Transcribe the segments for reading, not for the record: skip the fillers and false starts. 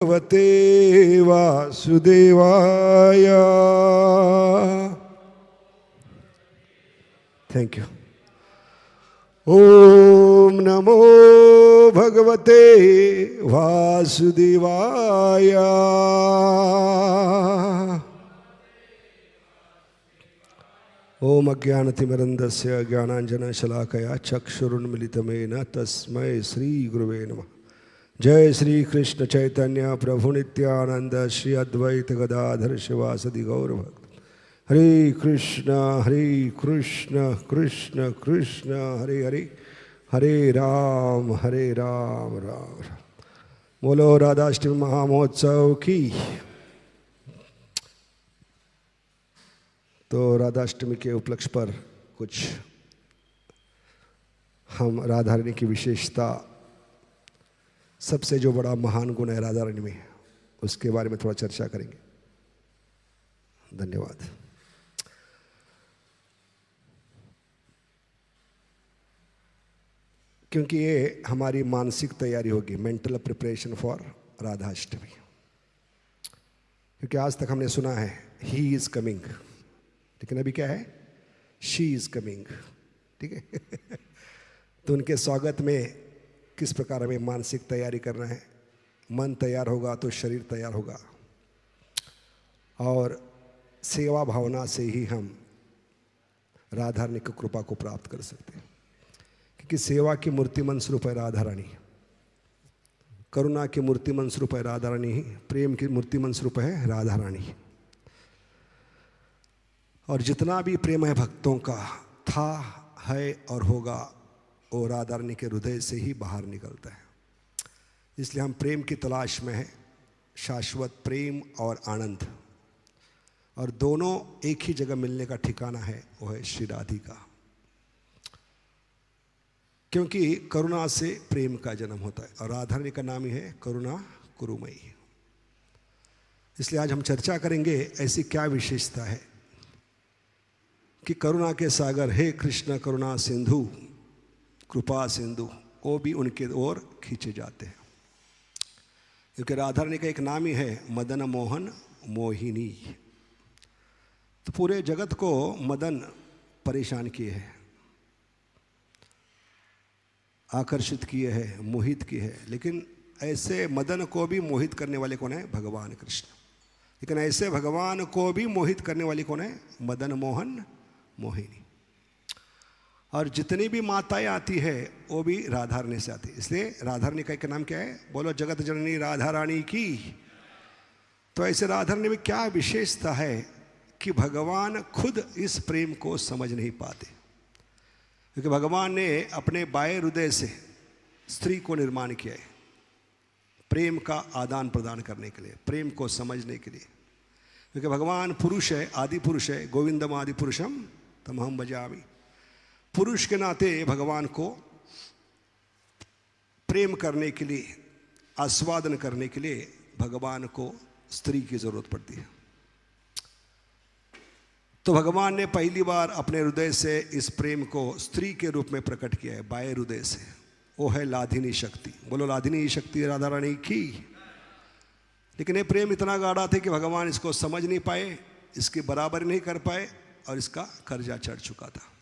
भगवते वासुदेवाय। Thank you. ओम नमो भगवते वासुदेवाय। ओम अज्ञानतिमिरन्धस्य ज्ञानाञ्जनशलाकया चक्षुरुन्मिलितमेन तस्मै श्री गुरुवे नमः। जय श्री कृष्ण चैतन्य प्रभु नित्यानंद श्री अद्वैत गदाधर शिवासदि गौर भक्त। हरे कृष्ण कृष्ण कृष्ण हरे हरे, हरे राम राम राम। बोलो राधाष्टमी महामहोत्सव की। तो राधाष्टमी के उपलक्ष्य पर कुछ हम राधा रानी की विशेषता, सबसे जो बड़ा महान गुण है राधा रानी में, उसके बारे में थोड़ा चर्चा करेंगे। धन्यवाद। क्योंकि ये हमारी मानसिक तैयारी होगी, मेंटल प्रिपरेशन फॉर राधाष्टमी। क्योंकि आज तक हमने सुना है ही इज कमिंग, लेकिन अभी क्या है, शी इज कमिंग। ठीक है। तो उनके स्वागत में किस प्रकार हमें मानसिक तैयारी करना है। मन तैयार होगा तो शरीर तैयार होगा, और सेवा भावना से ही हम राधा रानी की कृपा को प्राप्त कर सकते हैं। क्योंकि सेवा की मूर्तिमंत स्वरूप है राधा रानी, करुणा की मूर्तिमंत स्वरूप है राधा रानी, प्रेम की मूर्तिमंत स्वरूप है राधा रानी। और जितना भी प्रेम है भक्तों का, था, है और होगा, वो राधा रानी के हृदय से ही बाहर निकलता है। इसलिए हम प्रेम की तलाश में हैं, शाश्वत प्रेम और आनंद, और दोनों एक ही जगह मिलने का ठिकाना है, वो है श्री राधिका। क्योंकि करुणा से प्रेम का जन्म होता है, और राधा रानी का नाम ही है करुणा कुरुमयी। इसलिए आज हम चर्चा करेंगे ऐसी क्या विशेषता है कि करुणा के सागर हे कृष्ण करुणा सिंधु कृपा सिंधु, वो भी उनके ओर खींचे जाते हैं। क्योंकि राधा रानी का एक नाम ही है मदन मोहन मोहिनी। तो पूरे जगत को मदन परेशान किए हैं, आकर्षित किए हैं, मोहित किए हैं। लेकिन ऐसे मदन को भी मोहित करने वाले कौन है? भगवान कृष्ण। लेकिन ऐसे भगवान को भी मोहित करने वाली कौन है? मदन मोहन मोहिनी। और जितनी भी माताएं आती है वो भी राधा रानी से आती है। इसलिए राधा रानी का एक नाम क्या है? बोलो जगत जननी राधा रानी की। तो ऐसे राधा रानी में क्या विशेषता है कि भगवान खुद इस प्रेम को समझ नहीं पाते। क्योंकि भगवान ने अपने बाएं हृदय से स्त्री को निर्माण किया है, प्रेम का आदान प्रदान करने के लिए, प्रेम को समझने के लिए। क्योंकि भगवान पुरुष है, आदि पुरुष है, गोविंदम आदि पुरुषम तमहम भजामि। पुरुष के नाते भगवान को प्रेम करने के लिए, आस्वादन करने के लिए भगवान को स्त्री की जरूरत पड़ती है। तो भगवान ने पहली बार अपने हृदय से इस प्रेम को स्त्री के रूप में प्रकट किया है, बाएं हृदय से। वो है लाधिनी शक्ति। बोलो लाधिनी शक्ति राधा रानी की। लेकिन ये प्रेम इतना गाढ़ा था कि भगवान इसको समझ नहीं पाए, इसकी बराबरी नहीं कर पाए, और इसका कर्जा चढ़ चुका था।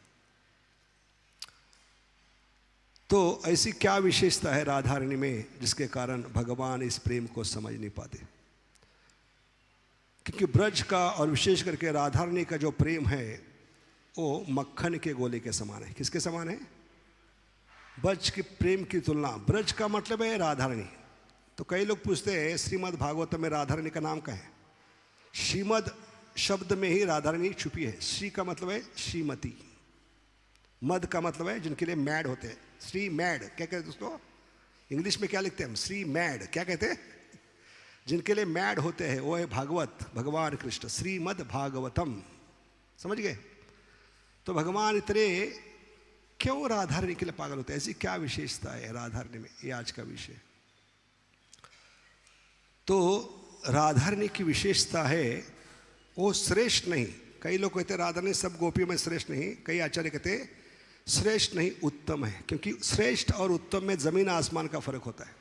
तो ऐसी क्या विशेषता है राधा रानी में जिसके कारण भगवान इस प्रेम को समझ नहीं पाते? क्योंकि ब्रज का और विशेष करके राधा रानी का जो प्रेम है वो मक्खन के गोले के समान है। किसके समान है? ब्रज के प्रेम की तुलना, ब्रज का मतलब है राधा रानी। तो कई लोग पूछते हैं श्रीमद् भागवत में राधा रानी का नाम क्या है? श्रीमद् शब्द में ही राधा रानी छुपी है। श्री का मतलब है श्रीमती, मद का मतलब है जिनके लिए मैड होते हैं। श्री मैड क्या कहते हैं दोस्तों? इंग्लिश में क्या लिखते हैं हम? श्री मैड क्या कहते हैं? जिनके लिए मैड होते हैं वो है भागवत, भगवान कृष्ण, श्रीमद् भागवतम। समझ गए? तो भगवान इतने क्यों राधा रानी के लिए पागल होते हैं? ऐसी क्या विशेषता है राधा रानी में? ये आज का विषय। तो राधा रानी की विशेषता है वो श्रेष्ठ नहीं। कई लोग कहते हैं राधा रानी सब गोपियों में श्रेष्ठ नहीं। कई आचार्य कहते हैं श्रेष्ठ नहीं, उत्तम है। क्योंकि श्रेष्ठ और उत्तम में जमीन आसमान का फर्क होता है।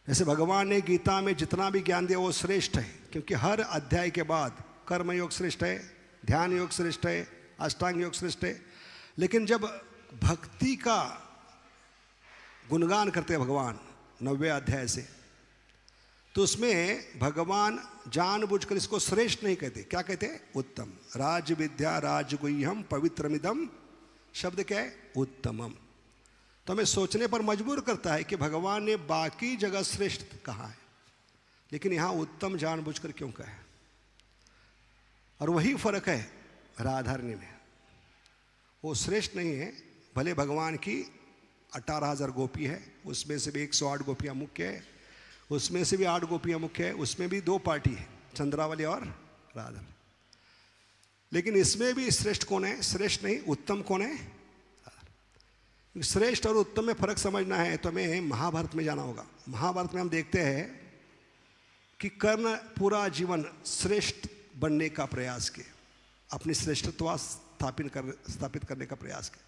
जैसे भगवान ने गीता में जितना भी ज्ञान दिया वो श्रेष्ठ है, क्योंकि हर अध्याय के बाद कर्म योग श्रेष्ठ है, ध्यान योग श्रेष्ठ है, अष्टांग योग श्रेष्ठ है। लेकिन जब भक्ति का गुणगान करते हैं भगवान 90वें अध्याय से, तो उसमें भगवान जानबूझकर इसको श्रेष्ठ नहीं कहते, क्या कहते? उत्तम। राज विद्या राजगुह्यम पवित्रमिदम, शब्द क्या है? उत्तमम। तो हमें सोचने पर मजबूर करता है कि भगवान ने बाकी जगह श्रेष्ठ कहा है, लेकिन यहाँ उत्तम जानबूझकर क्यों कहा है? और वही फर्क है राधारणी में। वो श्रेष्ठ नहीं है, भले भगवान की 18,000 गोपी है, उसमें से भी 108 गोपियाँ मुख्य है, उसमें से भी 8 गोपियाँ मुख्य है, उसमें भी 2 पार्टी है, चंद्रावली और राधा। लेकिन इसमें भी श्रेष्ठ कौन है? श्रेष्ठ नहीं, उत्तम कौन है? श्रेष्ठ और उत्तम में फर्क समझना है तो हमें महाभारत में जाना होगा। महाभारत में हम देखते हैं कि कर्ण पूरा जीवन श्रेष्ठ बनने का प्रयास किए, अपनी श्रेष्ठत्व स्थापित करने का प्रयास किया।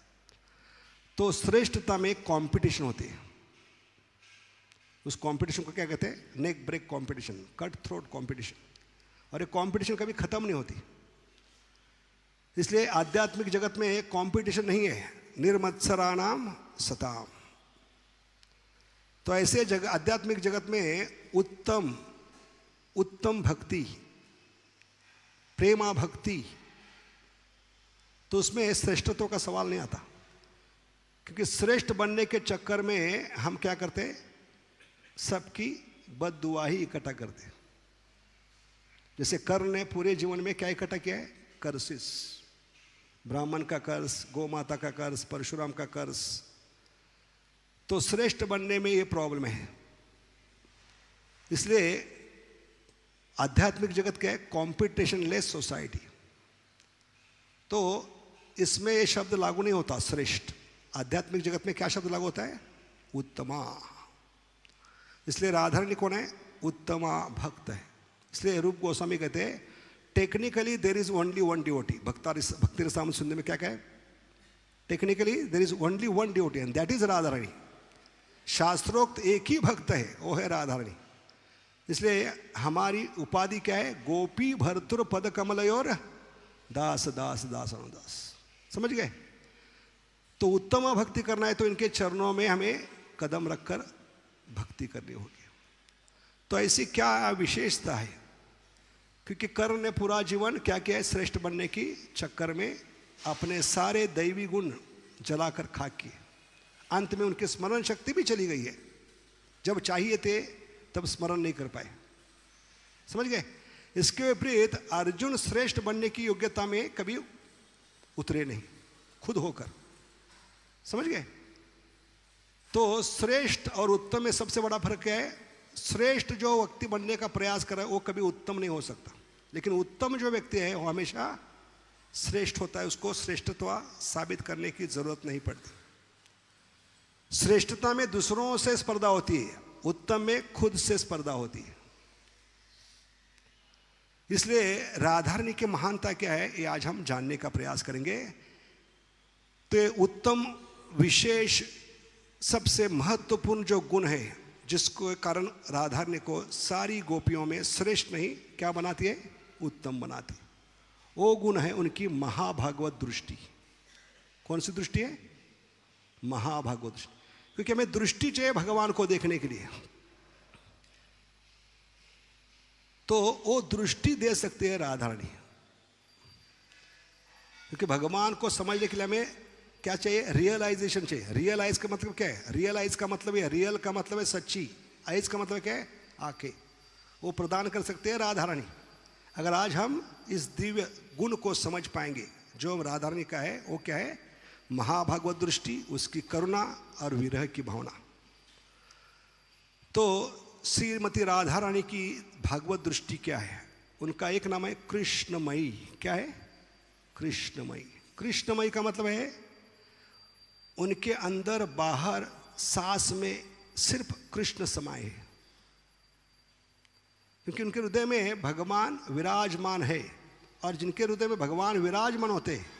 तो श्रेष्ठता में कंपटीशन होती है, उस कंपटीशन को क्या कहते हैं? Neck break competition, cut throat competition. और ये कंपटीशन कभी खत्म नहीं होती। इसलिए आध्यात्मिक जगत में कंपटीशन नहीं है, निर्मत्सराणाम सताम। तो ऐसे जगत, आध्यात्मिक जगत में उत्तम भक्ति, प्रेमा भक्ति, तो उसमें श्रेष्ठत्व का सवाल नहीं आता। क्योंकि श्रेष्ठ बनने के चक्कर में हम क्या करते? सबकी बद्दुआ ही इकट्ठा करते। जैसे कर्ण ने पूरे जीवन में क्या इकट्ठा किया है? कर्सिस, ब्राह्मण का कर्ज, गौ माता का कर्ज, परशुराम का कर्ज। तो श्रेष्ठ बनने में ये प्रॉब्लम है। इसलिए आध्यात्मिक जगत क्या है? Competition less society. तो इसमें ये शब्द लागू नहीं होता श्रेष्ठ। आध्यात्मिक जगत में क्या शब्द लागू होता है? उत्तमा। इसलिए राधारणी कौन है? उत्तमा भक्त है। इसलिए रूप गोस्वामी कहते हैं technically there is only one devotee. भक्ति रसामृत सुनने में क्या कहे? Technically there is only one devotee and that is Radharani. शास्त्रोक्त एक ही भक्त है, वो है राधारणी। इसलिए हमारी उपाधि क्या है? गोपी भर्तृ पद कमलयोर दास दास दास अनुदास। समझ गए? तो उत्तम भक्ति करना है तो इनके चरणों में हमें कदम रखकर भक्ति करनी होगी। तो ऐसी क्या विशेषता है? क्योंकि कर्ण ने पूरा जीवन क्या किया है? श्रेष्ठ बनने की चक्कर में अपने सारे दैवी गुण जलाकर खाक किए। अंत में उनकी स्मरण शक्ति भी चली गई है। जब चाहिए थे तब स्मरण नहीं कर पाए। समझ गए? इसके विपरीत अर्जुन श्रेष्ठ बनने की योग्यता में कभी उतरे नहीं, खुद होकर। समझ गए? तो श्रेष्ठ और उत्तम में सबसे बड़ा फर्क है, श्रेष्ठ जो व्यक्ति बनने का प्रयास कर रहा है वो कभी उत्तम नहीं हो सकता, लेकिन उत्तम जो व्यक्ति है वो हमेशा श्रेष्ठ होता है। उसको श्रेष्ठत्व साबित करने की जरूरत नहीं पड़ती। श्रेष्ठता में दूसरों से स्पर्धा होती है, उत्तम में खुद से स्पर्धा होती है। इसलिए राधारणी की महानता क्या है ये आज हम जानने का प्रयास करेंगे। तो उत्तम विशेष सबसे महत्वपूर्ण जो गुण है जिसको कारण राधारणी को सारी गोपियों में श्रेष्ठ नहीं क्या बनाती है? उत्तम बनाती। वो गुण है उनकी महाभागवत दृष्टि। कौन सी दृष्टि है? महाभागवत दृष्टि। क्योंकि हमें दृष्टि चाहिए भगवान को देखने के लिए, तो वो दृष्टि दे सकती है राधारणी। क्योंकि भगवान को समझने के लिए हमें क्या चाहिए? रियलाइजेशन चाहिए। रियलाइज का मतलब क्या है? रियलाइज का मतलब है, रियल का मतलब है सच्ची, आइज का मतलब क्या है? आंखें। वो प्रदान कर सकते हैं राधारणी। अगर आज हम इस दिव्य गुण को समझ पाएंगे जो राधारणी का है, वो क्या है? महाभागवत दृष्टि, उसकी करुणा और विरह की भावना। तो श्रीमती राधारानी की भागवत दृष्टि क्या है? उनका एक नाम है कृष्णमयी। क्या है? कृष्णमयी। कृष्णमयी का मतलब है उनके अंदर बाहर सांस में सिर्फ कृष्ण समाये है। क्योंकि उनके हृदय में भगवान विराजमान है, और जिनके हृदय में भगवान विराजमान होते हैं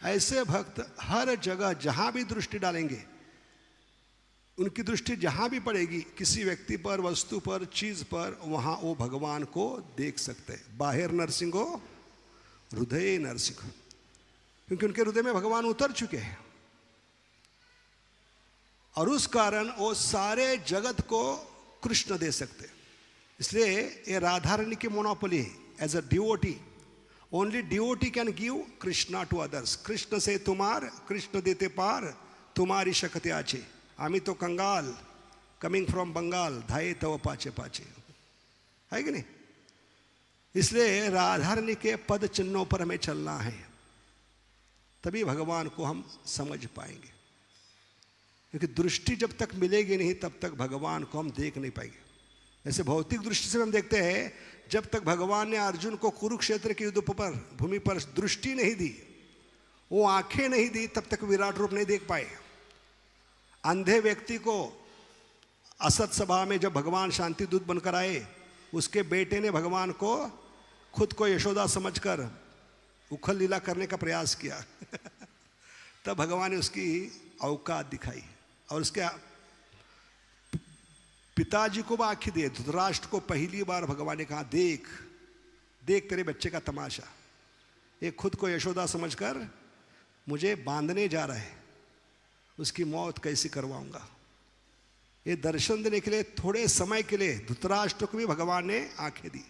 ऐसे भक्त हर जगह जहां भी दृष्टि डालेंगे उनकी दृष्टि जहां भी पड़ेगी, किसी व्यक्ति पर, वस्तु पर, चीज पर, वहां वो भगवान को देख सकते हैं। बाहर नरसिंहो हृदय नरसिंह, क्योंकि उनके हृदय में भगवान उतर चुके हैं और उस कारण वो सारे जगत को कृष्ण दे सकते। इसलिए ये राधा रानी की मोनोपोली है। As a devotee, only devotee can give Krishna to others. Krishna से तुम्हार, कृष्ण देते पार, तुम्हारी शक्ति आचे। आमी तो कंगाल, कमिंग फ्रॉम बंगाल, धाये तव पाचे पाचे, है कि नहीं? इसलिए राधा रानी के पद चिन्हों पर हमें चलना है, तभी भगवान को हम समझ पाएंगे। क्योंकि दृष्टि जब तक मिलेगी नहीं, तब तक भगवान को हम देख नहीं पाएंगे। ऐसे भौतिक दृष्टि से हम देखते हैं, जब तक भगवान ने अर्जुन को कुरुक्षेत्र की युद्ध पर, भूमि पर दृष्टि नहीं दी, वो आंखें नहीं दी, तब तक विराट रूप नहीं देख पाए। अंधे व्यक्ति को असत सभा में जब भगवान शांति दूत बनकर आए, उसके बेटे ने भगवान को खुद को यशोदा समझकर उखल लीला करने का प्रयास किया तब भगवान ने उसकी औकात दिखाई और उसके पिताजी को भी आंखें दिए। धृतराष्ट्र को पहली बार भगवान ने कहा, देख देख तेरे बच्चे का तमाशा, ये खुद को यशोदा समझकर मुझे बांधने जा रहा है, उसकी मौत कैसी करवाऊंगा। ये दर्शन देने के लिए थोड़े समय के लिए धृतराष्ट्र को भी भगवान ने आंखें दी।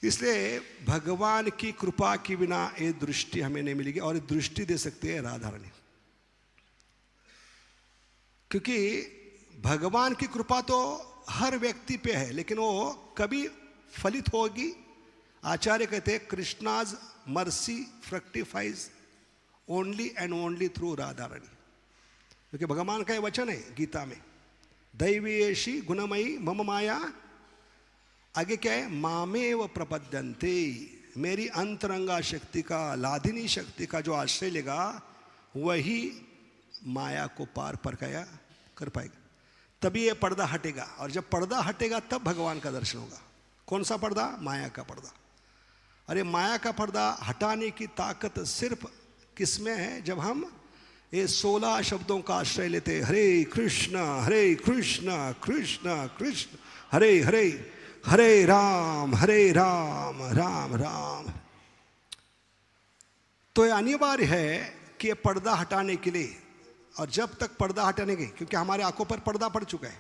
इसलिए भगवान की कृपा के बिना ये दृष्टि हमें नहीं मिलेगी, और ये दृष्टि दे सकती है राधा रानी। क्योंकि भगवान की कृपा तो हर व्यक्ति पे है, लेकिन वो कभी फलित होगी। आचार्य कहते हैं, Krishna's mercy fructifies only and only through Radha Rani. क्योंकि भगवान का ये वचन है गीता में, दैवीयेशी गुणमयी मम माया, आगे क्या है, मामेव प्रपद्यन्ते। मेरी अंतरंगा शक्ति का, लादिनी शक्ति का जो आश्रय लेगा, वही माया को पार कर पाएगा। तभी ये पर्दा हटेगा, और जब पर्दा हटेगा तब भगवान का दर्शन होगा। कौन सा पर्दा? माया का पर्दा। अरे माया का पर्दा हटाने की ताकत सिर्फ किसमें है? जब हम ये 16 शब्दों का आश्रय लेते, हरे कृष्ण कृष्ण कृष्ण हरे हरे, हरे राम राम राम। तो ये अनिवार्य है कि ये पर्दा हटाने के लिए, और जब तक पर्दा हटाने के, क्योंकि हमारे आंखों पर पर्दा पड़ चुका है,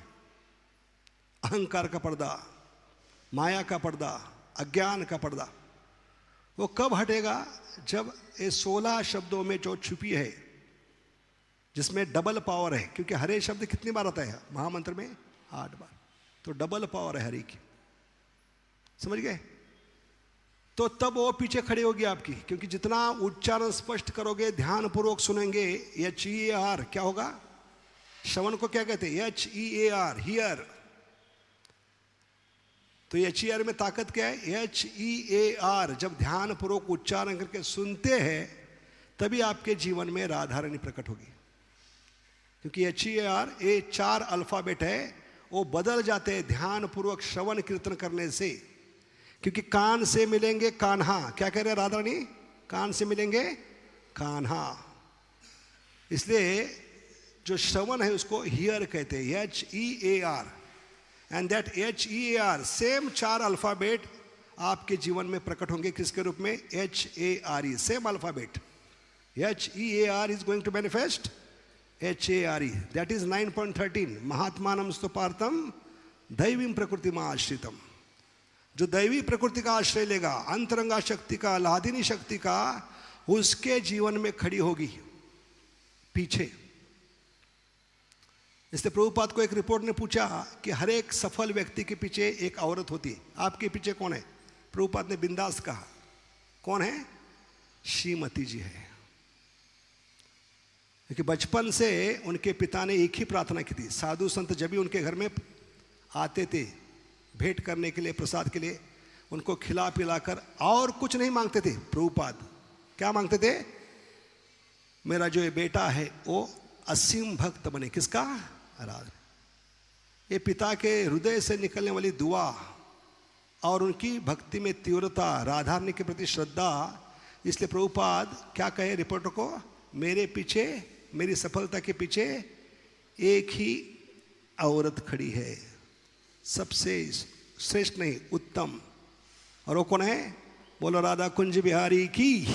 अहंकार का पर्दा, माया का पर्दा, अज्ञान का पर्दा, वो कब हटेगा? जब ये 16 शब्दों में जो छुपी है, जिसमें डबल पावर है, क्योंकि हरे शब्द कितनी बार आता है महामंत्र में? 8 बार। तो डबल पावर है हरि की, समझ गए? तो तब वो पीछे खड़ी होगी आपकी, क्योंकि जितना उच्चारण स्पष्ट करोगे, ध्यान पूर्वक सुनेंगे, HEAR क्या होगा? श्रवण को क्या कहते हैं? HEAR, here. तो HEAR में ताकत क्या है? HEAR। जब ध्यान पूर्वक उच्चारण करके सुनते हैं, तभी आपके जीवन में राधा रानी प्रकट होगी। क्योंकि HEAR ये 4 अल्फाबेट है, वो बदल जाते हैं ध्यान पूर्वक श्रवण कीर्तन करने से। क्योंकि कान से मिलेंगे कान्हा, क्या कह रहे हैं राधा रानी? कान से मिलेंगे कान्हा। इसलिए जो श्रवण है उसको हियर कहते हैं, HEAR। And that HEAR same 4 alphabet आपके जीवन में प्रकट होंगे। किसके रूप में? HARE, same alphabet. HEAR is going to manifest HARE, that is 9.13। महात्मानम स्तुपार्थम दैवीं प्रकृति आश्रितम। जो दैवी प्रकृति का आश्रय लेगा, अंतरंगा शक्ति का, लादिनी शक्ति का, उसके जीवन में खड़ी होगी पीछे। इसलिए प्रभुपाद को एक रिपोर्ट ने पूछा कि हर एक सफल व्यक्ति के पीछे एक औरत होती है, आपके पीछे कौन है? प्रभुपाद ने बिंदास कहा, कौन है? श्रीमती जी है। क्योंकि बचपन से उनके पिता ने एक ही प्रार्थना की थी। साधु संत जब भी उनके घर में आते थे भेंट करने के लिए, प्रसाद के लिए, उनको खिला पिलाकर और कुछ नहीं मांगते थे। प्रभुपाद क्या मांगते थे? मेरा जो ये बेटा है वो असीम भक्त बने। किसका? राधा। ये पिता के हृदय से निकलने वाली दुआ और उनकी भक्ति में तीव्रता, राधा के प्रति श्रद्धा। इसलिए प्रभुपाद क्या कहे रिपोर्टर को? मेरे पीछे मेरी सफलता के पीछे एक ही औरत खड़ी है, सबसे श्रेष्ठ नहीं उत्तम, और वो कौन है? बोलो राधा कुंज बिहारी की।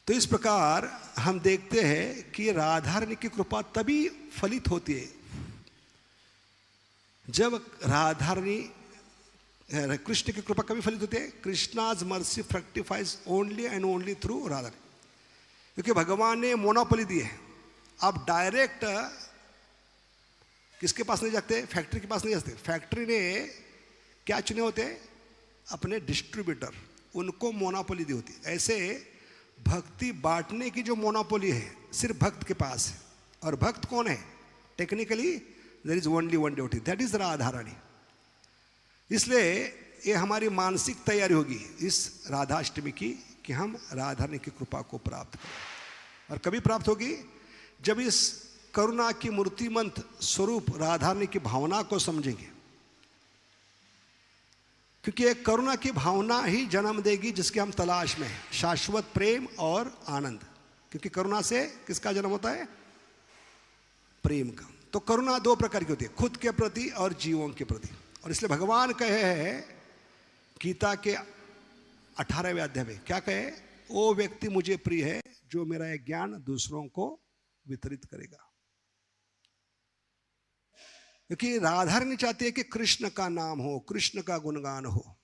तो इस प्रकार हम देखते हैं कि राधा रानी की कृपा तभी फलित होती है जब राधा रानी, कृष्ण की कृपा कभी फलित होती है? Krishna's mercy fructifies only and only through Radha, क्योंकि भगवान ने मोनोपोली दी है। आप डायरेक्ट किसके पास नहीं जाते? फैक्ट्री के पास नहीं जाते। फैक्ट्री ने क्या चुने होते हैं? अपने डिस्ट्रीब्यूटर, उनको मोनोपोली दी होती है। ऐसे भक्ति बांटने की जो मोनोपोली है सिर्फ भक्त के पास है, और भक्त कौन है? Technically there is only one devotee, that is Radha Rani. इसलिए ये हमारी मानसिक तैयारी होगी इस राधाष्टमी की कि हम राधा रानी की कृपा को प्राप्त करें। और कभी प्राप्त होगी? जब इस करुणा की मूर्तिमंत स्वरूप राधा रानी की भावना को समझेंगे, क्योंकि एक करुणा की भावना ही जन्म देगी जिसकी हम तलाश में हैं, शाश्वत प्रेम और आनंद। क्योंकि करुणा से किसका जन्म होता है? प्रेम का। तो करुणा दो प्रकार की होती है, खुद के प्रति और जीवों के प्रति। और इसलिए भगवान कहे हैं गीता के 18वें अध्याय में, क्या कहे? वो व्यक्ति मुझे प्रिय है जो मेरा यह ज्ञान दूसरों को वितरित करेगा। क्योंकि राधा रानी चाहती है कि कृष्ण का नाम हो, कृष्ण का गुणगान हो,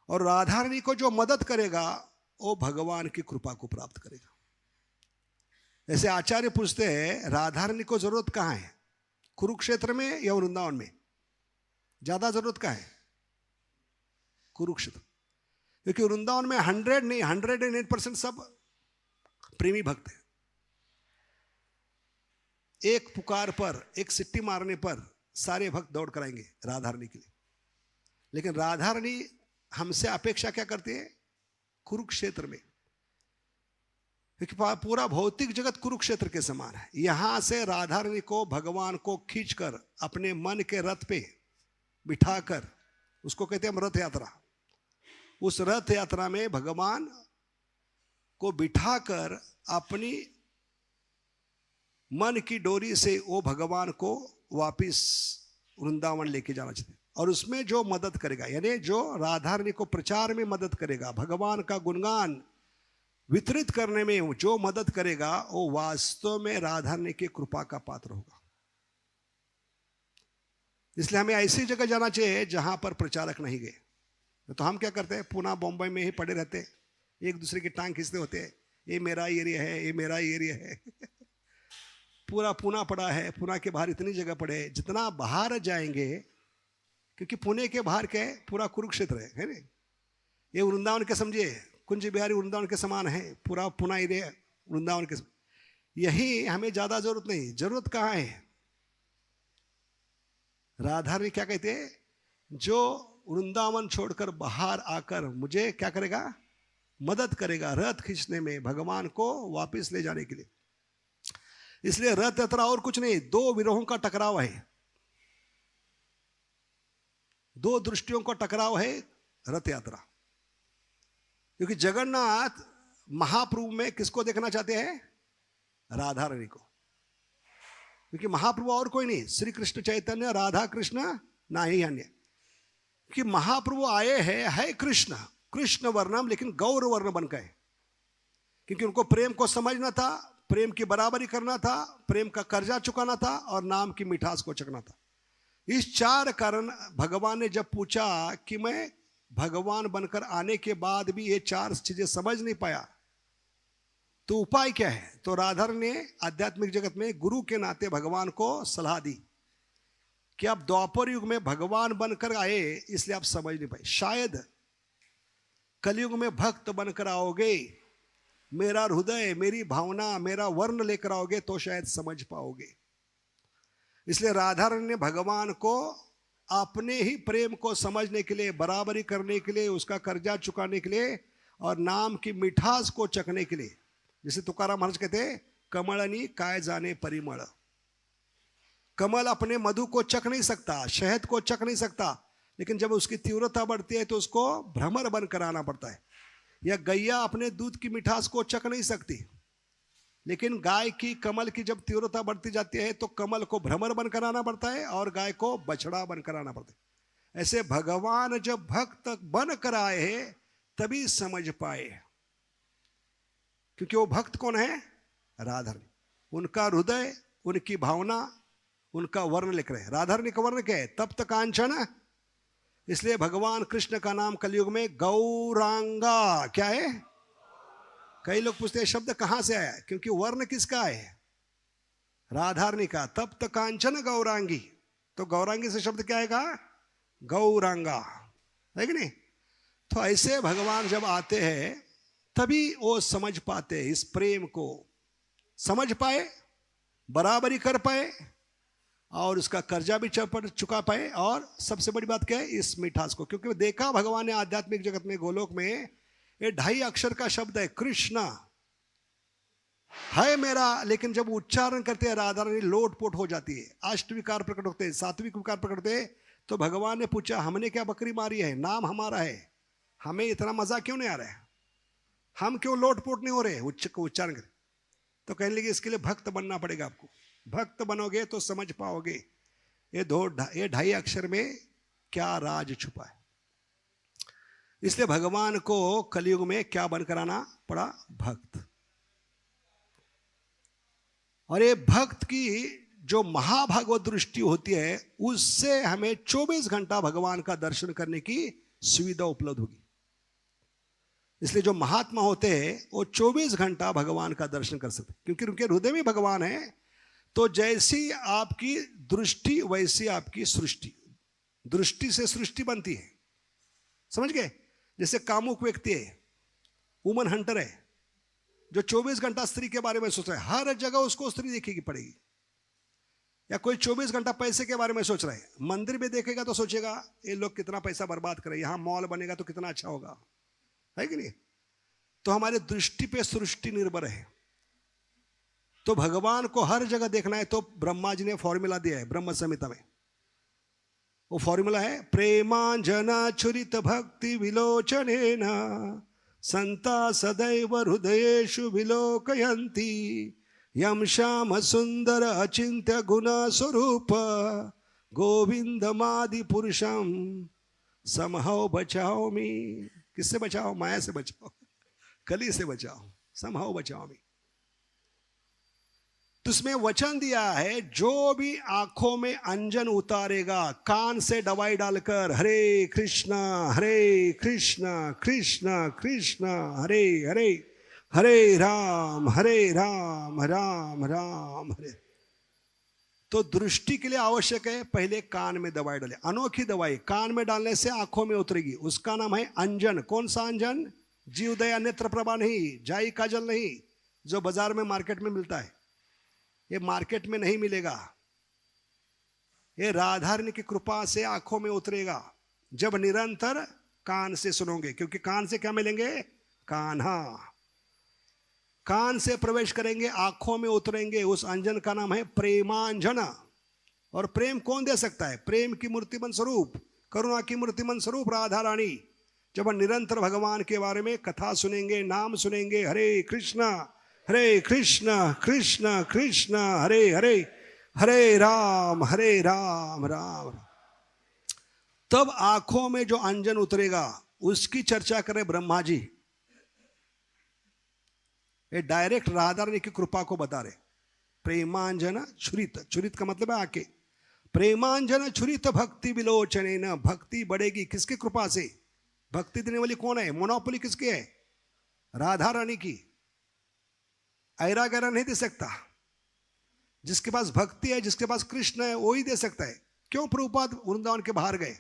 और राधा रानी को जो मदद करेगा वो भगवान की कृपा को प्राप्त करेगा। जैसे आचार्य पूछते हैं राधा रानी को जरूरत कहाँ है, कुरुक्षेत्र में या वृंदावन में? ज्यादा जरूरत कहाँ है? कुरुक्षेत्र। क्योंकि वृंदावन में 100 नहीं 108% सब प्रेमी भक्त है। एक पुकार पर, एक सिट्टी मारने पर सारे भक्त दौड़ कराएंगे राधा रानी के लिए। लेकिन राधा रानी हमसे अपेक्षा क्या करती है? कुरुक्षेत्र में। क्योंकि पूरा भौतिक जगत कुरुक्षेत्र के समान है। यहां से राधा रानी को, भगवान को खींचकर अपने मन के रथ पे बिठाकर, उसको कहते हैं रथ यात्रा, उस रथ यात्रा में भगवान को बिठाकर अपनी मन की डोरी से वो भगवान को वापिस वृंदावन लेके जाना चाहिए। और उसमें जो मदद करेगा, यानी जो राधा रानी को प्रचार में मदद करेगा, भगवान का गुणगान वितरित करने में जो मदद करेगा, वो वास्तव में राधा रानी की कृपा का पात्र होगा। इसलिए हमें ऐसी जगह जाना चाहिए जहां पर प्रचारक नहीं गए। तो हम क्या करते हैं? पुणे बॉम्बे में ही पड़े रहते हैं, एक दूसरे की टांग खींचते होते हैं, ये मेरा एरिया है, ये मेरा एरिया है। पूरा पुणे पड़ा है, पुणे के बाहर इतनी जगह पड़े, जितना बाहर जाएंगे, क्योंकि पुणे के बाहर क्या है? पूरा कुरुक्षेत्र है ना। ये वृंदावन के समझिए, कुंज बिहारी वृंदावन के समान है, पूरा पुणे एरिया वृंदावन के समान। यही हमें ज्यादा जरूरत नहीं। जरूरत कहाँ है? राधा रानी क्या कहते हैं? जो वृंदावन छोड़कर बाहर आकर मुझे क्या करेगा? मदद करेगा रथ खींचने में, भगवान को वापस ले जाने के लिए। इसलिए रथ यात्रा और कुछ नहीं, दो विरोहों का टकराव है, दो दृष्टियों का टकराव है रथ यात्रा। क्योंकि जगन्नाथ महाप्रभु में किसको देखना चाहते हैं? राधा रानी को। क्योंकि महाप्रभु और कोई नहीं, श्री कृष्ण चैतन्य राधा कृष्ण ना ही अन्य। कि महाप्रभु आए हैं, है कृष्ण, कृष्ण वर्णम, लेकिन गौर वर्ण बनकर है। क्योंकि उनको प्रेम को समझना था, प्रेम की बराबरी करना था, प्रेम का कर्जा चुकाना था, और नाम की मिठास को चखना था। इस चार कारण भगवान ने जब पूछा कि मैं भगवान बनकर आने के बाद भी ये चार चीजें समझ नहीं पाया, तो उपाय क्या है? तो राधा ने आध्यात्मिक जगत में गुरु के नाते भगवान को सलाह दी कि आप द्वापर युग में भगवान बनकर आए, इसलिए आप समझ नहीं पाए। शायद कलयुग में भक्त बनकर आओगे, मेरा हृदय, मेरी भावना, मेरा वर्ण लेकर आओगे, तो शायद समझ पाओगे। इसलिए राधा रानी ने भगवान को अपने ही प्रेम को समझने के लिए, बराबरी करने के लिए, उसका कर्जा चुकाने के लिए, और नाम की मिठास को चखने के लिए, जैसे तुकाराम महाराज कहते हैं, कमलनी काय जाने परिमल। कमल अपने मधु को चख नहीं सकता, शहद को चख नहीं सकता, लेकिन जब उसकी तीव्रता बढ़ती है तो उसको भ्रमर बनकर आना पड़ता है। या गैया अपने दूध की मिठास को चख नहीं सकती, लेकिन गाय की कमल की जब तीव्रता बढ़ती जाती है तो कमल को भ्रमर बनकर आना पड़ता है और गाय को बछड़ा बनकर आना पड़ता है। ऐसे भगवान जब भक्त बन कर आए हैं तभी समझ पाए, क्योंकि वो भक्त कौन है? राधा रानी। उनका हृदय, उनकी भावना, उनका वर्ण लिख रहे हैं। राधा रानी का वर्ण क्या है? तप्त कांचन। इसलिए भगवान कृष्ण का नाम कलयुग में गौरांगा क्या है? कई लोग पूछते हैं शब्द कहां से आया, क्योंकि वर्ण किसका है? राधा रानी का। तप्त कांचन गौरांगी, तो गौरांगी से शब्द क्या आएगा? गौरांगा, है कि नहीं? तो ऐसे भगवान जब आते हैं तभी वो समझ पाते, इस प्रेम को समझ पाए, बराबरी कर पाए और उसका कर्जा भी चुका पाए। और सबसे बड़ी बात क्या है? इस मिठास को, क्योंकि देखा भगवान ने आध्यात्मिक जगत में, गोलोक में, ये 2.5 अक्षर का शब्द है कृष्णा है मेरा, लेकिन जब उच्चारण करते हैं राधा रानी लोटपोट हो जाती है। अष्टविकार प्रकट होते हैं, सात्विक विकार प्रकट होते हैं। तो भगवान ने पूछा हमने क्या बकरी मारी है? नाम हमारा है, हमें इतना मजा क्यों नहीं आ रहा है? हम क्यों लोटपोट नहीं हो रहे उच्चारण कर? तो कहने लगे इसके लिए भक्त बनना पड़ेगा आपको। भक्त बनोगे तो समझ पाओगे ये 2.5 अक्षर में क्या राज छुपा है। इसलिए भगवान को कलयुग में क्या बनकर आना पड़ा? भक्त। और ये भक्त की जो महाभागवत दृष्टि होती है उससे हमें 24 घंटा भगवान का दर्शन करने की सुविधा उपलब्ध होगी। इसलिए जो महात्मा होते हैं वो 24 घंटा भगवान का दर्शन कर सकते, क्योंकि उनके हृदय में भगवान है। तो जैसी आपकी दृष्टि वैसी आपकी सृष्टि। दृष्टि से सृष्टि बनती है, समझ गए? जैसे कामुक व्यक्ति है, वुमन हंटर है, जो 24 घंटा स्त्री के बारे में सोच रहा है, हर जगह उसको स्त्री दिखेगी पड़ेगी। या कोई 24 घंटा पैसे के बारे में सोच रहा है, मंदिर में देखेगा तो सोचेगा ये लोग कितना पैसा बर्बाद करे, यहां मॉल बनेगा तो कितना अच्छा होगा, है कि नहीं? तो हमारे दृष्टि पे सृष्टि निर्भर है। तो भगवान को हर जगह देखना है तो ब्रह्मा जी ने फॉर्मूला दिया है ब्रह्म संहिता में। वो फॉर्मूला है प्रेमांजना चुरित भक्ति विलोचनेन संता सदैव हृदयेषु विलोकयन्ति यम श्याम सुंदर अचिंत्य गुण स्वरूप गोविंदमादि पुरुषम समहौ बचाओ मी। किससे बचाओ? माया से बचाओ, कली से बचाओ, समहौ बचाओ मी। तो उसमें वचन दिया है जो भी आंखों में अंजन उतारेगा, कान से दवाई डालकर हरे कृष्णा कृष्णा कृष्णा हरे हरे, हरे राम राम राम हरे। तो दृष्टि के लिए आवश्यक है पहले कान में दवाई डाले। अनोखी दवाई कान में डालने से आंखों में उतरेगी, उसका नाम है अंजन। कौन सा अंजन? जीवदया नेत्र प्रभा नहीं, जाई काजल नहीं, जो बाजार में मार्केट में मिलता है। ये मार्केट में नहीं मिलेगा, ये राधा रानी की कृपा से आंखों में उतरेगा जब निरंतर कान से सुनोगे। क्योंकि कान से क्या मिलेंगे? कान्हा। कान से प्रवेश करेंगे, आंखों में उतरेंगे। उस अंजन का नाम है प्रेमांजन। और प्रेम कौन दे सकता है? प्रेम की मूर्तिमन स्वरूप, करुणा की मूर्तिमन स्वरूप राधा रानी। जब निरंतर भगवान के बारे में कथा सुनेंगे, नाम सुनेंगे, हरे कृष्णा कृष्णा कृष्णा हरे हरे, हरे राम राम राम। तब आंखों में जो अंजन उतरेगा उसकी चर्चा करें ब्रह्मा जी। ये डायरेक्ट राधा रानी की कृपा को बता रहे। प्रेमांजन छुरित, छुरित का मतलब है आके। प्रेमांजन छुरित भक्ति विलोचने न, भक्ति बढ़ेगी किसकी कृपा से? भक्ति देने वाली कौन है? मोनोपोली किसकी है? राधा रानी की। ऐरा गैरा नहीं दे सकता। जिसके पास भक्ति है, जिसके पास कृष्ण है, वो ही दे सकता है। क्यों प्रभुपाद वृंदावन के बाहर गए?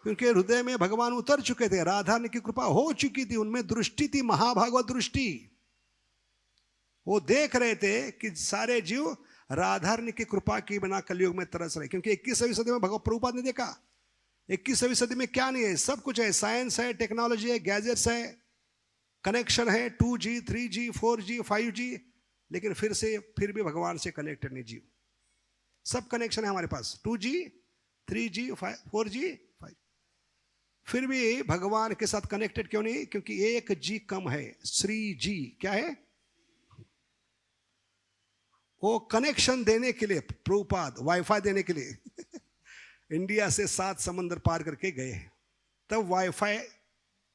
क्योंकि हृदय में भगवान उतर चुके थे, राधा रानी की कृपा हो चुकी थी, उनमें दृष्टि थी, महाभागवत दृष्टि। वो देख रहे थे कि सारे जीव राधा रानी की कृपा की बिना कलयुग में तरस रहे। क्योंकि 21वीं सदी में भगवत प्रभुपाद ने देखा 21वीं सदी में क्या नहीं है, सब कुछ है, साइंस है, टेक्नोलॉजी है, गैजेट्स है, कनेक्शन है, 2G 3G 4G 5G, लेकिन फिर भी भगवान से कनेक्टेड नहीं जीव। सब कनेक्शन है हमारे पास, 2G 3G 4G 5, फिर भी भगवान के साथ कनेक्टेड क्यों नहीं? क्योंकि एक जी कम है, श्री जी क्या है? वो कनेक्शन देने के लिए प्रभुपाद वाईफाई देने के लिए इंडिया से 7 समंदर पार करके गए, तब वाईफाई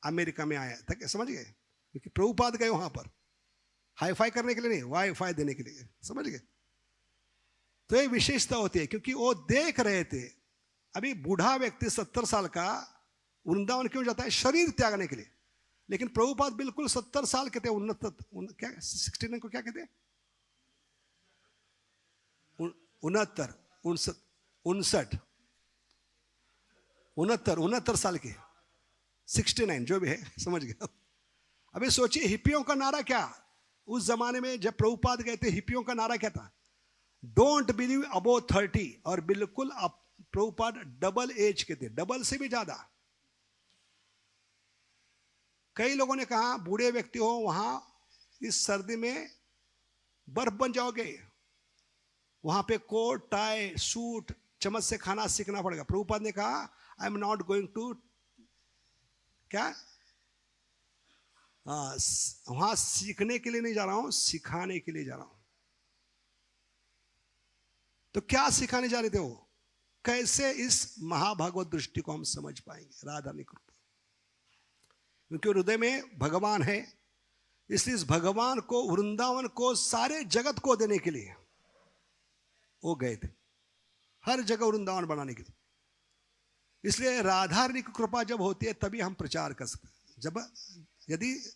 अमेरिका में आया था, समझ गए? क्योंकि प्रभुपाद गए वहां पर हाईफाई करने के लिए नहीं, वाईफाई देने के लिए, समझ गए? तो ये विशेषता होती है, क्योंकि वो देख रहे थे। अभी बूढ़ा व्यक्ति 70 साल का वृंदावन क्यों जाता है? शरीर त्यागने के लिए। लेकिन प्रभुपाद बिल्कुल 70 साल के थे, क्या 69 को क्या कहते हैं? 69 साल के, 69 जो भी है, समझ गए? अभी सोचिए हिप्पियों का नारा क्या उस जमाने में जब प्रभुपाद गए थे, हिप्पियों का नारा क्या था? डोंट बिलीव अबो 30। और बिल्कुल प्रभुपाद डबल एज के थे, डबल से भी ज्यादा। कई लोगों ने कहा बूढ़े व्यक्ति हो वहां इस सर्दी में बर्फ बन जाओगे, वहां पे कोट टाई सूट चम्मच से खाना सीखना पड़ेगा। प्रभुपाद ने कहा I am not going to क्या वहां सीखने के लिए नहीं जा रहा हूं, सिखाने के लिए जा रहा हूं। तो क्या सिखाने जा रहे थे वो? कैसे इस महाभागवत दृष्टि को हम समझ पाएंगे? राधा ने कृपा, क्योंकि हृदय में भगवान है, इसलिए इस भगवान को, वृंदावन को, सारे जगत को देने के लिए वो गए थे, हर जगह वृंदावन बनाने के लिए। इसलिए राधा रानी की कृपा जब होती है तभी हम प्रचार कर सकते हैं। जब यदि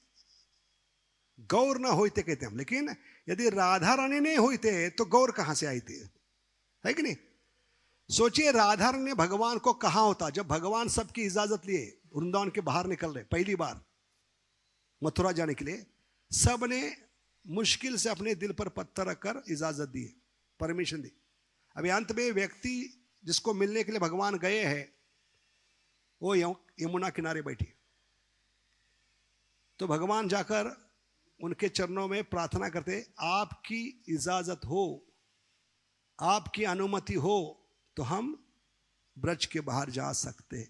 गौर ना होते कहते हम, लेकिन यदि राधा रानी नहीं होते तो गौर कहां से आई थी? है कि नहीं? सोचिए राधा रानी ने भगवान को कहा होता जब भगवान सबकी इजाजत लिए वृंदावन के बाहर निकल रहे पहली बार मथुरा जाने के लिए, सब ने मुश्किल से अपने दिल पर पत्थर रखकर इजाजत दी, परमिशन दी। अभी अंत में व्यक्ति जिसको मिलने के लिए भगवान गए हैं वो यमुना किनारे बैठी, तो भगवान जाकर उनके चरणों में प्रार्थना करते, आपकी इजाजत हो, आपकी अनुमति हो तो हम ब्रज के बाहर जा सकते।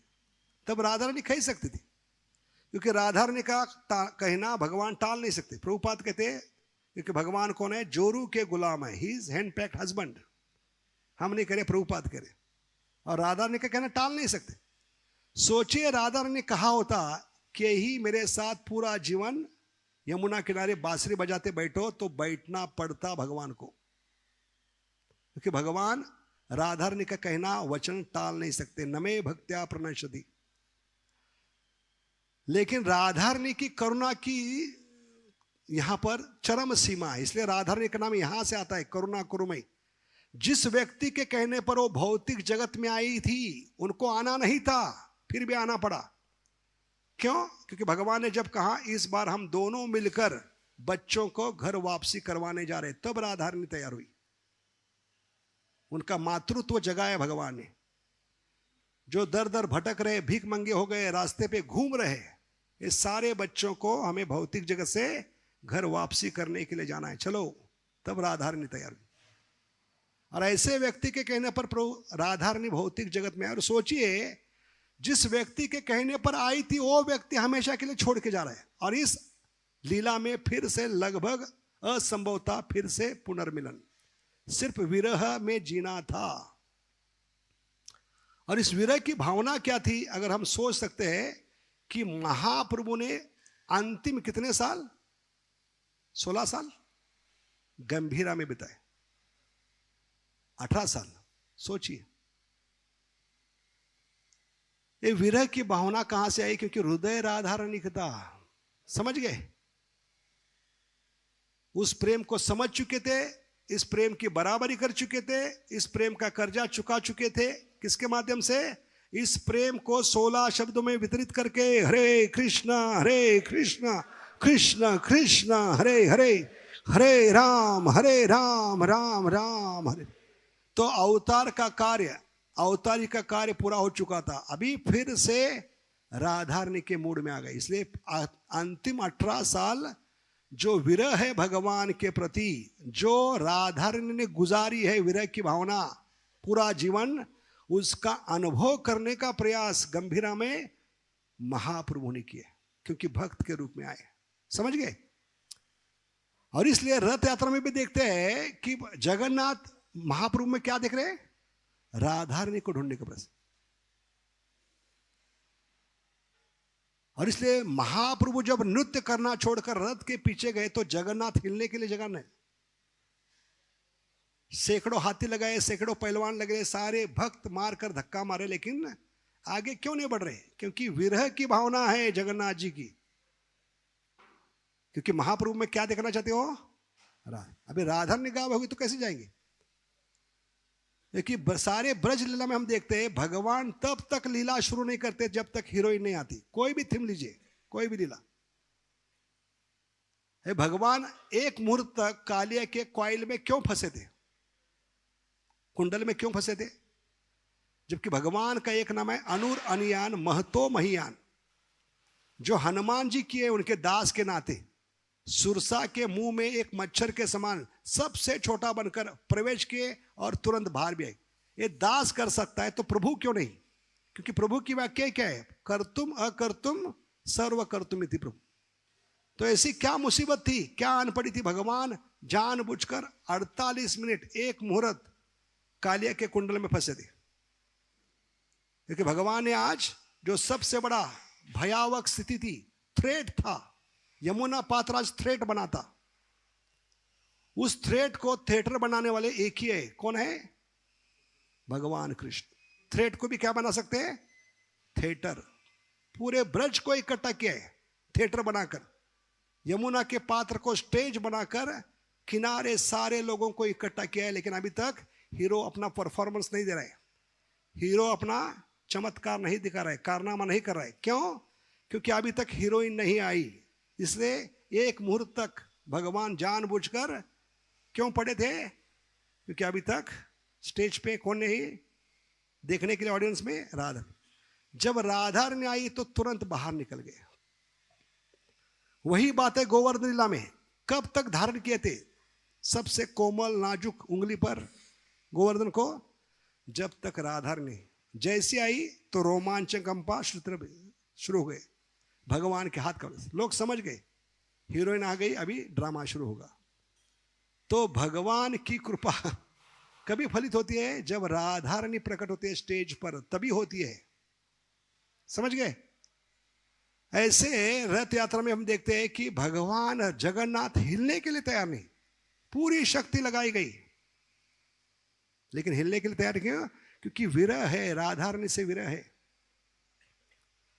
तब राधा रानी कह सकती थी, क्योंकि राधा रानी का कहना भगवान टाल नहीं सकते। प्रभुपाद कहते हैं क्योंकि भगवान कौन है? जोरू के गुलाम है, he is hand packed husband. हम नहीं करे, प्रभुपाद करे, और राधा रानी का कहना टाल नहीं सकते। सोचिए राधा रानी ने कहा होता कि ही मेरे साथ पूरा जीवन यमुना किनारे बांसुरी बजाते बैठो, तो बैठना पड़ता भगवान को, क्योंकि भगवान राधा रानी का कहना वचन टाल नहीं सकते। नमे भक्त्या प्रणश्यति। लेकिन राधा रानी की करुणा की यहां पर चरम सीमा है, इसलिए राधा रानी का नाम यहां से आता है, करुणा कुरुमयी। जिस व्यक्ति के कहने पर वो भौतिक जगत में आई थी, उनको आना नहीं था, फिर भी आना पड़ा। क्यों? क्योंकि भगवान ने जब कहा इस बार हम दोनों मिलकर बच्चों को घर वापसी करवाने जा रहे, तब राधा रानी तैयार हुई। उनका मातृत्व जगाया भगवान ने। जो दर दर भटक रहे, भीख मंगे हो गए, रास्ते पे घूम रहे, ये सारे बच्चों को हमें भौतिक जगत से घर वापसी करने के लिए जाना है, चलो। तब राधा रानी तैयार हुई। और ऐसे व्यक्ति के कहने पर प्रभु राधा रानी भौतिक जगत में। और सोचिए जिस व्यक्ति के कहने पर आई थी वो व्यक्ति हमेशा के लिए छोड़ के जा रहा है, और इस लीला में फिर से लगभग असंभव था, फिर से पुनर्मिलन, सिर्फ विरह में जीना था। और इस विरह की भावना क्या थी? अगर हम सोच सकते हैं कि महाप्रभु ने अंतिम कितने साल, 16 साल गंभीरा में बिताए, 18 साल। सोचिए ये विरह की भावना कहां से आई? क्योंकि हृदय राधा रानी का था। समझ गए? उस प्रेम को समझ चुके थे, इस प्रेम की बराबरी कर चुके थे, इस प्रेम का कर्जा चुका चुके थे। किसके माध्यम से? इस प्रेम को 16 शब्दों में वितरित करके, हरे कृष्ण कृष्ण कृष्ण हरे हरे, हरे राम राम राम हरे। तो अवतार का कार्य, अवतारी का कार्य पूरा हो चुका था। अभी फिर से राधा रानी के मूड में आ गए। इसलिए अंतिम 18 साल जो विरह है भगवान के प्रति, जो राधा रानी ने गुजारी है विरह की भावना, पूरा जीवन उसका अनुभव करने का प्रयास गंभीरा में महाप्रभु ने किया, क्योंकि भक्त के रूप में आए। समझ गए? और इसलिए रथ यात्रा में भी देखते हैं कि जगन्नाथ महाप्रभु में क्या देख रहे हैं? राधा रानी को ढूंढने का प्रयास। और इसलिए महाप्रभु जब नृत्य करना छोड़कर रथ के पीछे गए तो जगन्नाथ हिलने के लिए जगह नहीं। सैकड़ों हाथी लगाए, सैकड़ों पहलवान लगे, सारे भक्त मारकर धक्का मारे, लेकिन आगे क्यों नहीं बढ़ रहे? क्योंकि विरह की भावना है जगन्नाथ जी की। क्योंकि महाप्रभु में क्या देखना चाहते हो? अभी राधा निगाह होगी तो कैसे जाएंगे? क्योंकि सारे ब्रज लीला में हम देखते हैं भगवान तब तक लीला शुरू नहीं करते जब तक हीरोइन नहीं आती। कोई भी थीम लीजिए, कोई भी लीला, भगवान एक मुहूर्त तक कालिया के कॉइल में क्यों फंसे थे, कुंडल में क्यों फंसे थे? जबकि भगवान का एक नाम है अनुर अनियान महतो महियान, जो हनुमान जी किए उनके दास के नाते सुरसा के मुंह में एक मच्छर के समान सबसे छोटा बनकर प्रवेश किए और तुरंत बाहर भी आए। ये दास कर सकता है तो प्रभु क्यों नहीं? क्योंकि प्रभु की वाक्य क्या है? कर्तुम अकर्तुम सर्व कर्तुम इति प्रभु। तो ऐसी क्या मुसीबत थी, क्या आन पड़ी थी? भगवान जानबूझकर 48 मिनट एक मुहूर्त कालिया के कुंडल में फंसे थे। क्योंकि भगवान ने आज जो सबसे बड़ा भयावह स्थिति थी, थ्रेट था, यमुना पात्र थ्रेट बना था, उस थ्रेट को थिएटर बनाने वाले एक ही है। कौन है? भगवान कृष्ण। थ्रेट को भी क्या बना सकते हैं? थिएटर। पूरे ब्रज को इकट्ठा किया है थिएटर बनाकर, यमुना के पात्र को स्टेज बनाकर किनारे सारे लोगों को इकट्ठा किया है। लेकिन अभी तक हीरो अपना परफॉर्मेंस नहीं दे रहा है, हीरो अपना चमत्कार नहीं दिखा रहा है, कारनामा नहीं कर रहा है। क्यों? क्योंकि अभी तक हीरोइन नहीं आई। इसलिए एक मुहूर्त तक भगवान जानबूझकर क्यों पड़े थे? क्योंकि अभी तक स्टेज पे कौन नहीं देखने के लिए ऑडियंस में? राधा। जब राधा ने आई तो तुरंत बाहर निकल गए। वही बात है गोवर्धन लीला में। कब तक धारण किए थे सबसे कोमल नाजुक उंगली पर गोवर्धन को? जब तक राधा ने जैसे आई तो रोमांच कंपा शुरू हो गए भगवान के हाथ का। लोग समझ गए हीरोइन आ गई, अभी ड्रामा शुरू होगा। तो भगवान की कृपा कभी फलित होती है जब राधा रानी प्रकट होती है स्टेज पर, तभी होती है। समझ गए? ऐसे रथ यात्रा में हम देखते हैं कि भगवान जगन्नाथ हिलने के लिए तैयार नहीं, पूरी शक्ति लगाई गई, लेकिन हिलने के लिए तैयार क्यों? क्योंकि विरह है, राधा रानी से विरह है।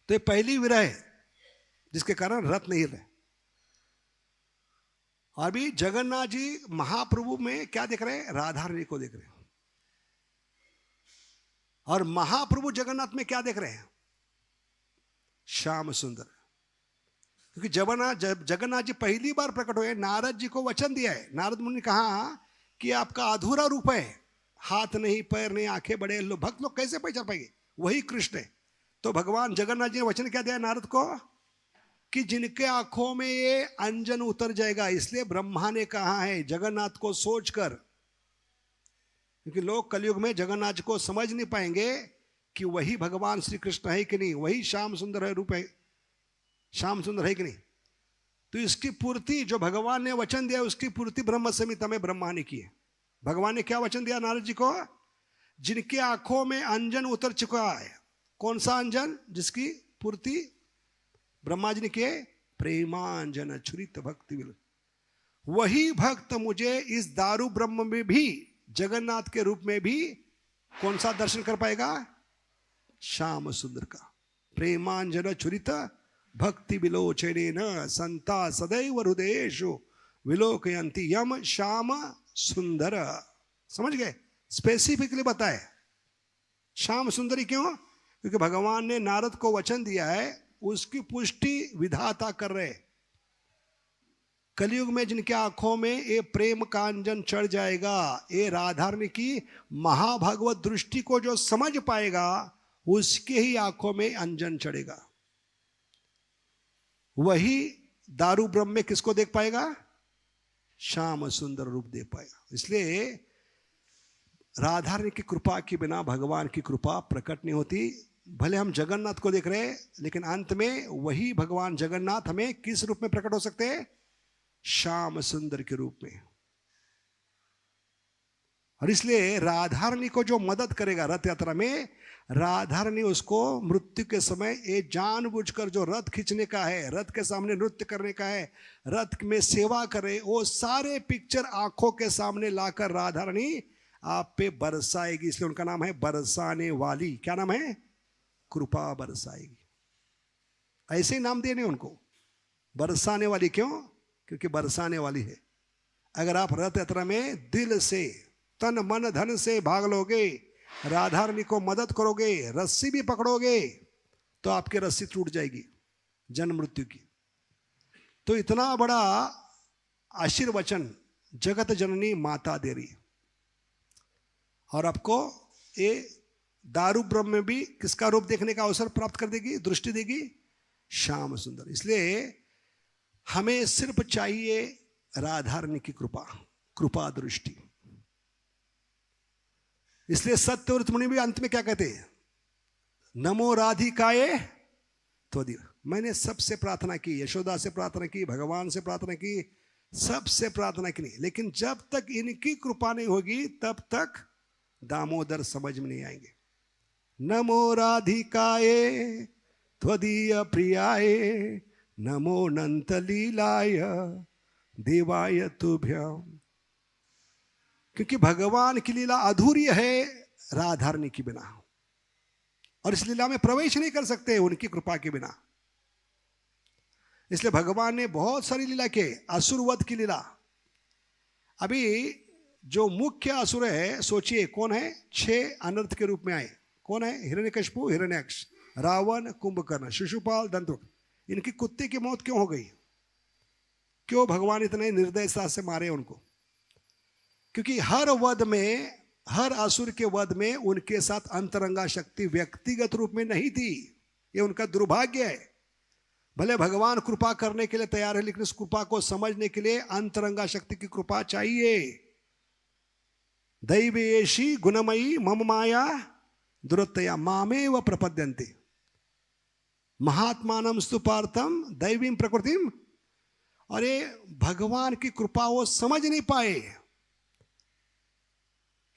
तो ये पहली विरह है जिसके कारण रथ नहीं हिल रहे। अभी जगन्नाथ जी महाप्रभु में क्या देख रहे हैं? राधा रानी को देख रहे हैं। और महाप्रभु जगन्नाथ में क्या देख रहे हैं? श्याम सुंदर। क्योंकि जगन्नाथ जी पहली बार प्रकट हुए, नारद जी को वचन दिया है। नारद मुनि ने कहा कि आपका अधूरा रूप है, हाथ नहीं, पैर नहीं, आंखें बड़े, भक्त लोग कैसे पहचान पाएंगे? वही कृष्ण है। तो भगवान जगन्नाथ जी ने वचन क्या दिया नारद को? कि जिनके आंखों में ये अंजन उतर जाएगा। इसलिए ब्रह्मा ने कहा है जगन्नाथ को सोचकर, क्योंकि लोग कलयुग में जगन्नाथ को समझ नहीं पाएंगे कि वही भगवान श्री कृष्ण है कि नहीं, वही श्याम सुंदर है, रूप है, श्याम सुंदर है कि नहीं। तो इसकी पूर्ति जो भगवान ने वचन दिया उसकी पूर्ति ब्रह्म संहिता में ब्रह्मा ने की है। भगवान ने क्या वचन दिया नारद जी को? जिनके आंखों में अंजन उतर चुका है। कौन सा अंजन? जिसकी पूर्ति ब्रह्मा जी ने किए? प्रेमांजन छुरित भक्ति विल। वही भक्त मुझे इस दारू ब्रह्म में भी, जगन्नाथ के रूप में भी कौन सा दर्शन कर पाएगा? श्याम सुंदर का। प्रेमांजन छुरित भक्ति विलोचने न संता सदैव हृदयेषु विलोकयंती यम श्याम सुंदर। समझ गए? स्पेसिफिकली बताए श्याम सुंदरी। क्यों? क्योंकि भगवान ने नारद को वचन दिया है, उसकी पुष्टि विधाता कर रहे। कलयुग में जिनके आंखों में ये प्रेम का अंजन चढ़ जाएगा, ये राधा रानी की महाभागवत दृष्टि को जो समझ पाएगा उसके ही आंखों में अंजन चढ़ेगा। वही दारू ब्रह्म में किसको देख पाएगा? श्याम सुंदर रूप देख पाएगा। इसलिए राधा रानी की कृपा के बिना भगवान की कृपा प्रकट नहीं होती। भले हम जगन्नाथ को देख रहे हैं, लेकिन अंत में वही भगवान जगन्नाथ हमें किस रूप में प्रकट हो सकते हैं? श्याम सुंदर के रूप में। और इसलिए राधारणी को जो मदद करेगा रथ यात्रा में, राधारणी उसको मृत्यु के समय ये जानबूझकर जो रथ खींचने का है, रथ के सामने नृत्य करने का है, रथ में सेवा करे, वो सारे पिक्चर आंखों के सामने लाकर राधारणी आप पे बरसाएगी। इसलिए उनका नाम है बरसाने वाली। क्या नाम है? कृपा बरसाएगी। ऐसे ही नाम दिए नहीं उनको, बरसाने वाली। क्यों? क्योंकि बरसाने वाली है। अगर आप रथ यात्रा में दिल से, तन मन धन से भाग लोगे, राधारणी को मदद करोगे, रस्सी भी पकड़ोगे, तो आपकी रस्सी टूट जाएगी जन्म मृत्यु की। तो इतना बड़ा आशीर्वचन जगत जननी माता दे रही है। और आपको ये दारू ब्रह्म में भी किसका रूप देखने का अवसर प्राप्त कर देगी, दृष्टि देगी? श्याम सुंदर। इसलिए हमें सिर्फ चाहिए राधारणी की कृपा, कृपा दृष्टि। इसलिए सत्य और मुनि भी अंत में क्या कहते हैं? नमो राधिकाये त्वदीय। मैंने सबसे प्रार्थना की, यशोदा से प्रार्थना की, भगवान से प्रार्थना की, सबसे प्रार्थना की नहीं, लेकिन जब तक इनकी कृपा नहीं होगी तब तक दामोदर समझ में नहीं आएंगे। नमो राधिकाये त्वदीय प्रियाय, नमो नंत लीलाय देवाय तुभ्यम। क्योंकि भगवान की लीला अधूरी है राधारणी के बिना, और इस लीला में प्रवेश नहीं कर सकते उनकी कृपा के बिना। इसलिए भगवान ने बहुत सारी लीला के, असुरवध की लीला। अभी जो मुख्य असुर है, सोचिए कौन है? 6 अनर्थ के रूप में आए। कौन है? हिरण्यकशिपु, हिरण्याक्ष, रावण, कुंभकर्ण, शिशुपाल, दंतवक्र। इनकी कुत्ते की मौत क्यों हो गई? क्यों भगवान इतने निर्दयता से मारे उनको? क्योंकि हर वध में, हर असुर के वध में उनके साथ अंतरंगा शक्ति व्यक्तिगत रूप में नहीं थी। ये उनका दुर्भाग्य है। भले भगवान कृपा करने के लिए तैयार है, लेकिन उस कृपा को समझने के लिए अंतरंगा शक्ति की कृपा चाहिए। दैवेशी गुणमयी मम माया दुरतया मामेव प्रपद्यन्ते महात्मानम स्तुपार्थम दैवीं प्रकृतिम। और ये भगवान की कृपा वो समझ नहीं पाए,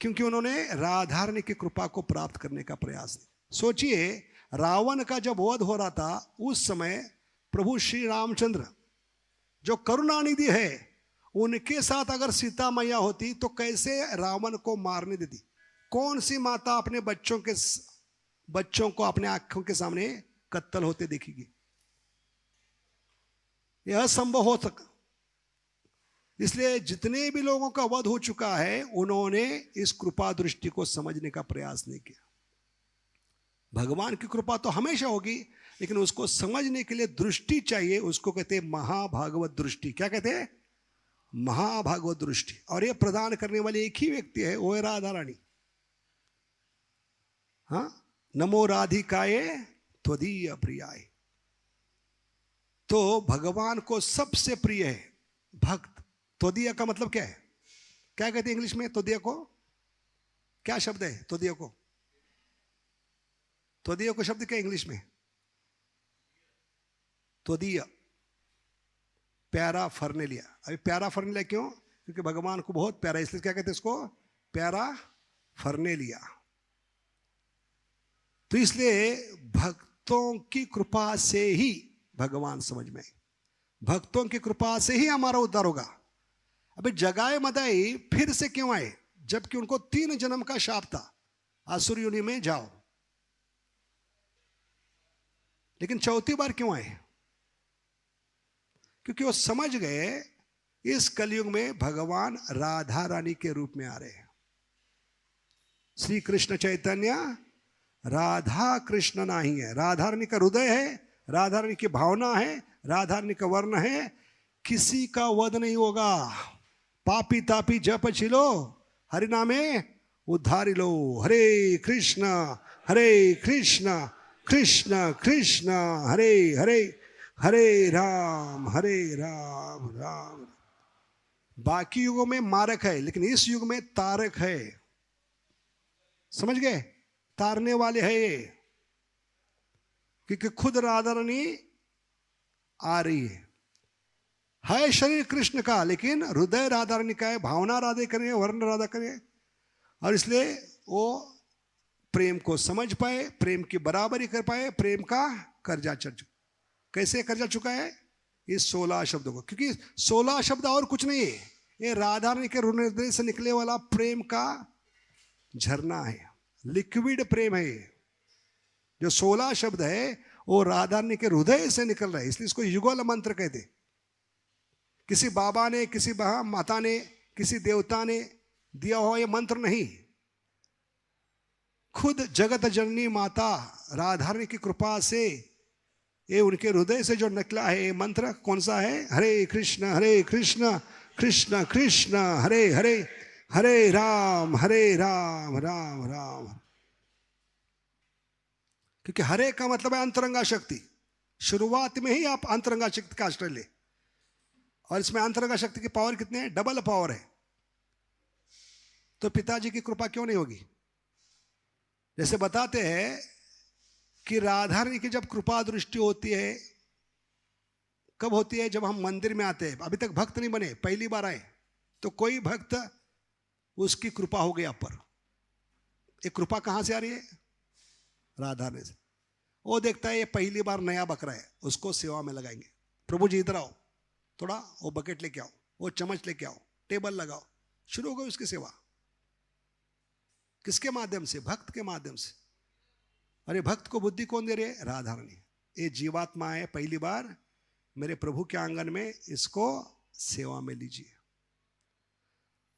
क्योंकि उन्होंने राधारणी की कृपा को प्राप्त करने का प्रयास नहीं। सोचिए, रावण का जब वध हो रहा था, उस समय प्रभु श्री रामचंद्र जो करुणानिधि है, उनके साथ अगर सीता मैया होती तो कैसे रावण को मारने देती? कौन सी माता अपने बच्चों को अपने आंखों के सामने कत्ल होते देखेगी? यह असंभव हो सका। इसलिए जितने भी लोगों का वध हो चुका है, उन्होंने इस कृपा दृष्टि को समझने का प्रयास नहीं किया। भगवान की कृपा तो हमेशा होगी, लेकिन उसको समझने के लिए दृष्टि चाहिए। उसको कहते हैं महाभागवत दृष्टि। क्या कहते हैं? महाभागवत दृष्टि। और ये प्रदान करने वाली एक ही व्यक्ति है, वो है राधारानी। हाँ, नमो राधिकाये त्वदीय प्रियाय। तो भगवान को सबसे प्रिय है भक्त। त्वदीय का मतलब क्या है? क्या कहते हैं इंग्लिश में त्वदीय को? क्या शब्द है त्वदीय को? त्वदीय को शब्द क्या इंग्लिश में? त्वदीय, प्यारा फर्नेलिया। अभी प्यारा फर्नेलिया क्यों? क्योंकि भगवान को बहुत प्यारा, इसलिए क्या कहते हैं इसको? प्यारा फर्नेलिया। तो इसलिए भक्तों की कृपा से ही भगवान समझ में, भक्तों की कृपा से ही हमारा उद्धार होगा। अबे जगाए मदाई फिर से क्यों आए? जबकि उनको 3 जन्म का शाप था, असुर योनि में जाओ। लेकिन 4थी बार क्यों आए? क्योंकि वो समझ गए इस कलयुग में भगवान राधा रानी के रूप में आ रहे हैं। श्री कृष्ण चैतन्य राधा कृष्ण नहीं है। राधा रानी का हृदय है, राधा रानी की भावना है, राधा रानी का वर्ण है। किसी का वध नहीं होगा। पापी तापी जप छिलो, हरि नामे उद्धारी लो। हरे कृष्ण कृष्ण कृष्ण हरे हरे, हरे राम राम। बाकी युगों में मारक है, लेकिन इस युग में तारक है। समझ गए? तारने वाले है ये, क्योंकि खुद राधा रानी आ रही है। है शरीर कृष्ण का, लेकिन हृदय राधा रानी का है, भावना राधे करें, वर्ण राधा करें। और इसलिए वो प्रेम को समझ पाए, प्रेम की बराबरी कर पाए, प्रेम का कर्जा चढ़ चुका। कैसे कर्जा चुका है? इस 16 शब्दों को, क्योंकि 16 शब्द और कुछ नहीं है, ये राधा रानी के हृदय से निकले वाला प्रेम का झरना है, लिक्विड प्रेम है ये। जो 16 शब्द है वो राधा रानी के हृदय से निकल रहा है, इसलिए इसको युगल मंत्र कहते। किसी बाबा ने, किसी माता ने, किसी देवता ने दिया हुआ ये मंत्र नहीं, खुद जगत जननी माता राधा रानी की कृपा से ये उनके हृदय से जो निकला है ये मंत्र। कौन सा है? हरे कृष्ण कृष्ण कृष्ण हरे हरे, हरे राम राम राम। क्योंकि हरे का मतलब है अंतरंगा शक्ति। शुरुआत में ही आप अंतरंगा शक्ति का आश्रय ले, और इसमें अंतरंगा शक्ति की पावर कितनी है? डबल पावर है। तो पिताजी की कृपा क्यों नहीं होगी? जैसे बताते हैं कि राधा रानी की जब कृपा दृष्टि होती है, कब होती है? जब हम मंदिर में आते हैं, अभी तक भक्त नहीं बने, पहली बार आए, तो कोई भक्त उसकी कृपा हो गया पर। ये कृपा कहां से आ रही है? राधा रानी से। वो देखता है ये पहली बार नया बकरा है, उसको सेवा में लगाएंगे। प्रभु जी इधर आओ, थोड़ा वो बकेट लेके आओ, वो चम्मच लेके आओ, टेबल लगाओ, शुरू हो गई उसकी सेवा। किसके माध्यम से? भक्त के माध्यम से। अरे भक्त को बुद्धि कौन दे रही है? राधा रानी। ये जीवात्मा है, पहली बार मेरे प्रभु के आंगन में, इसको सेवा में लीजिए।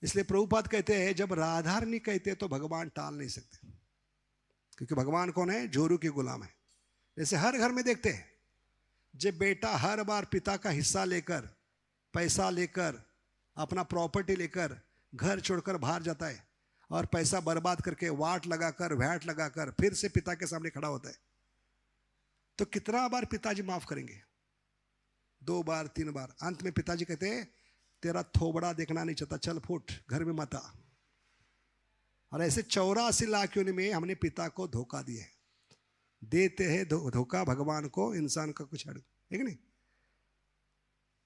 इसलिए प्रभुपाद कहते हैं जब राधा रानी कहते तो भगवान टाल नहीं सकते, क्योंकि भगवान कौन है? जोरू के गुलाम है। जैसे हर घर में देखते हैं, जब बेटा हर बार पिता का हिस्सा लेकर, पैसा लेकर, अपना प्रॉपर्टी लेकर घर छोड़कर बाहर जाता है और पैसा बर्बाद करके वाट लगाकर, वैट लगाकर फिर से पिता के सामने खड़ा होता है, तो कितना बार पिताजी माफ करेंगे? 2 बार 3 बार। अंत में पिताजी कहते हैं तेरा थोबड़ा देखना नहीं चाहता, चल फुट, घर में मत आ। और ऐसे 84 लाख योनि में हमने पिता को धोखा दिया है। देते हैं धोखा भगवान को, इंसान का कुछ है कि नहीं?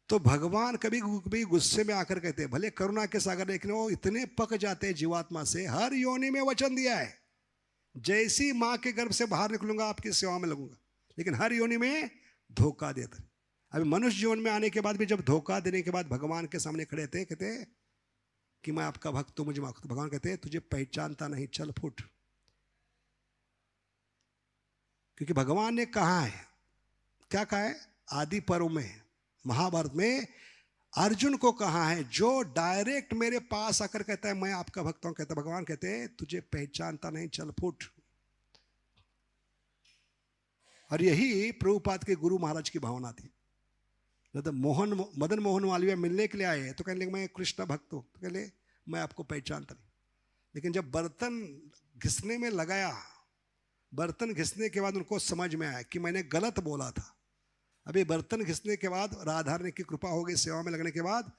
तो भगवान कभी कभी गुस्से में आकर कहते हैं, भले करुणा के सागर, लेकिन वो इतने पक जाते हैं जीवात्मा से। हर योनि में वचन दिया है, जैसी माँ के गर्भ से बाहर निकलूंगा आपकी सेवा में लगूंगा, लेकिन हर योनि में धोखा देता। अभी मनुष्य जीवन में आने के बाद भी जब धोखा देने के बाद भगवान के सामने खड़े थे, कहते कि मैं आपका भक्त हूं, मुझे माफ। भगवान कहते हैं तुझे पहचानता नहीं, चल फुट। क्योंकि भगवान ने कहा है, क्या कहा है? आदि पर्व में, महाभारत में अर्जुन को कहा है, जो डायरेक्ट मेरे पास आकर कहता है मैं आपका भक्त हूं, कहता भगवान कहते हैं तुझे पहचानता नहीं, चल फुट। और यही प्रभुपाद के गुरु महाराज की भावना थी। जब मदन मोहन मालवीय मिलने के लिए आए तो कहने लगे मैं कृष्ण भक्त हूं, तो कहले मैं आपको पहचानता नहीं। लेकिन जब बर्तन घिसने में लगाया, बर्तन घिसने के बाद उनको समझ में आया कि मैंने गलत बोला था। अभी बर्तन घिसने के बाद राधा रानी की कृपा हो गई, सेवा में लगने के बाद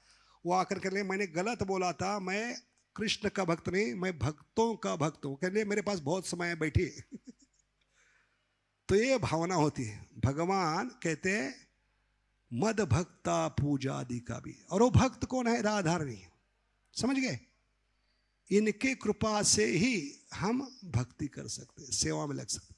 वो आकर कहले मैंने गलत बोला था, मैं कृष्ण का भक्त नहीं, मैं भक्तों का भक्त हूं। कहले मेरे पास बहुत समय है, बैठिए। तो ये भावना होती है। भगवान कहते हैं मद भक्ता पूजा आदि का भी। और वो भक्त कौन है? राधा रानी। समझ गए? इनके कृपा से ही हम भक्ति कर सकते, सेवा में लग सकते।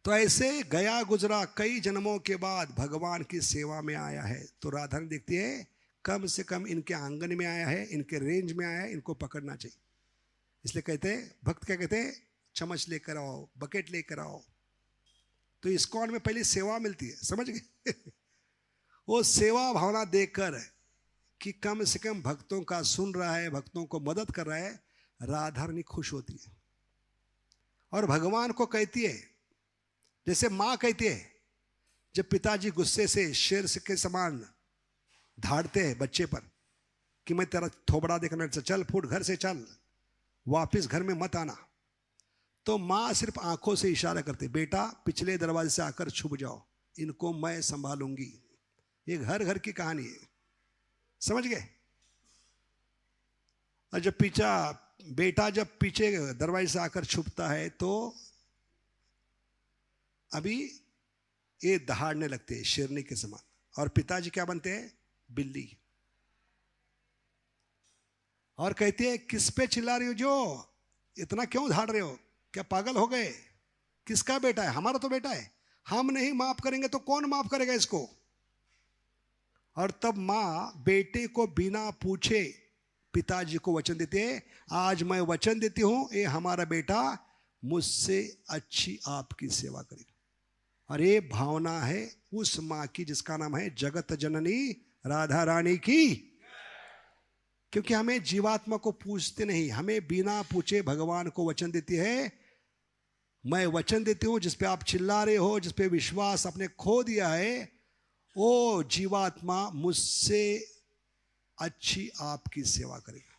तो ऐसे गया गुजरा कई जन्मों के बाद भगवान की सेवा में आया है, तो राधा रानी देखती है कम से कम इनके आंगन में आया है, इनके रेंज में आया है, इनको पकड़ना चाहिए। इसलिए कहते हैं भक्त क्या कहते हैं? चम्मच लेकर आओ, बकेट लेकर आओ। तो इस्कॉन में पहले सेवा मिलती है, समझ गए? वो सेवा भावना देकर कि कम से कम भक्तों का सुन रहा है, भक्तों को मदद कर रहा है, राधा रानी खुश होती है। और भगवान को कहती है, जैसे माँ कहती है जब पिताजी गुस्से से शेर के समान धाड़ते हैं बच्चे पर कि मैं तेरा थोबड़ा देखना, चल फुट, घर से चल, वापिस घर में मत आना, तो माँ सिर्फ आंखों से इशारा करती, बेटा पिछले दरवाजे से आकर छुप जाओ, इनको मैं संभालूंगी। ये घर घर की कहानी है, समझ गए? और जब बेटा जब पीछे दरवाजे से आकर छुपता है तो अभी ये दहाड़ने लगते हैं शेरनी के समान, और पिताजी क्या बनते हैं? बिल्ली। और कहती है किस पे चिल्ला रही हो, जो इतना क्यों धाड़ रहे हो, क्या पागल हो गए, किसका बेटा है, हमारा तो बेटा है, हम नहीं माफ करेंगे तो कौन माफ करेगा इसको। और तब मां बेटे को बिना पूछे पिताजी को वचन देते हैं, आज मैं वचन देती हूं ये हमारा बेटा मुझसे अच्छी आपकी सेवा करेगा। और ये भावना है उस मां की जिसका नाम है जगत जननी राधा रानी की। क्योंकि हमें जीवात्मा को पूछते नहीं, हमें बिना पूछे भगवान को वचन देती है, मैं वचन देती हूं जिस पे आप चिल्ला रहे हो, जिस पे विश्वास आपने खो दिया है, वो जीवात्मा मुझसे अच्छी आपकी सेवा करेगा।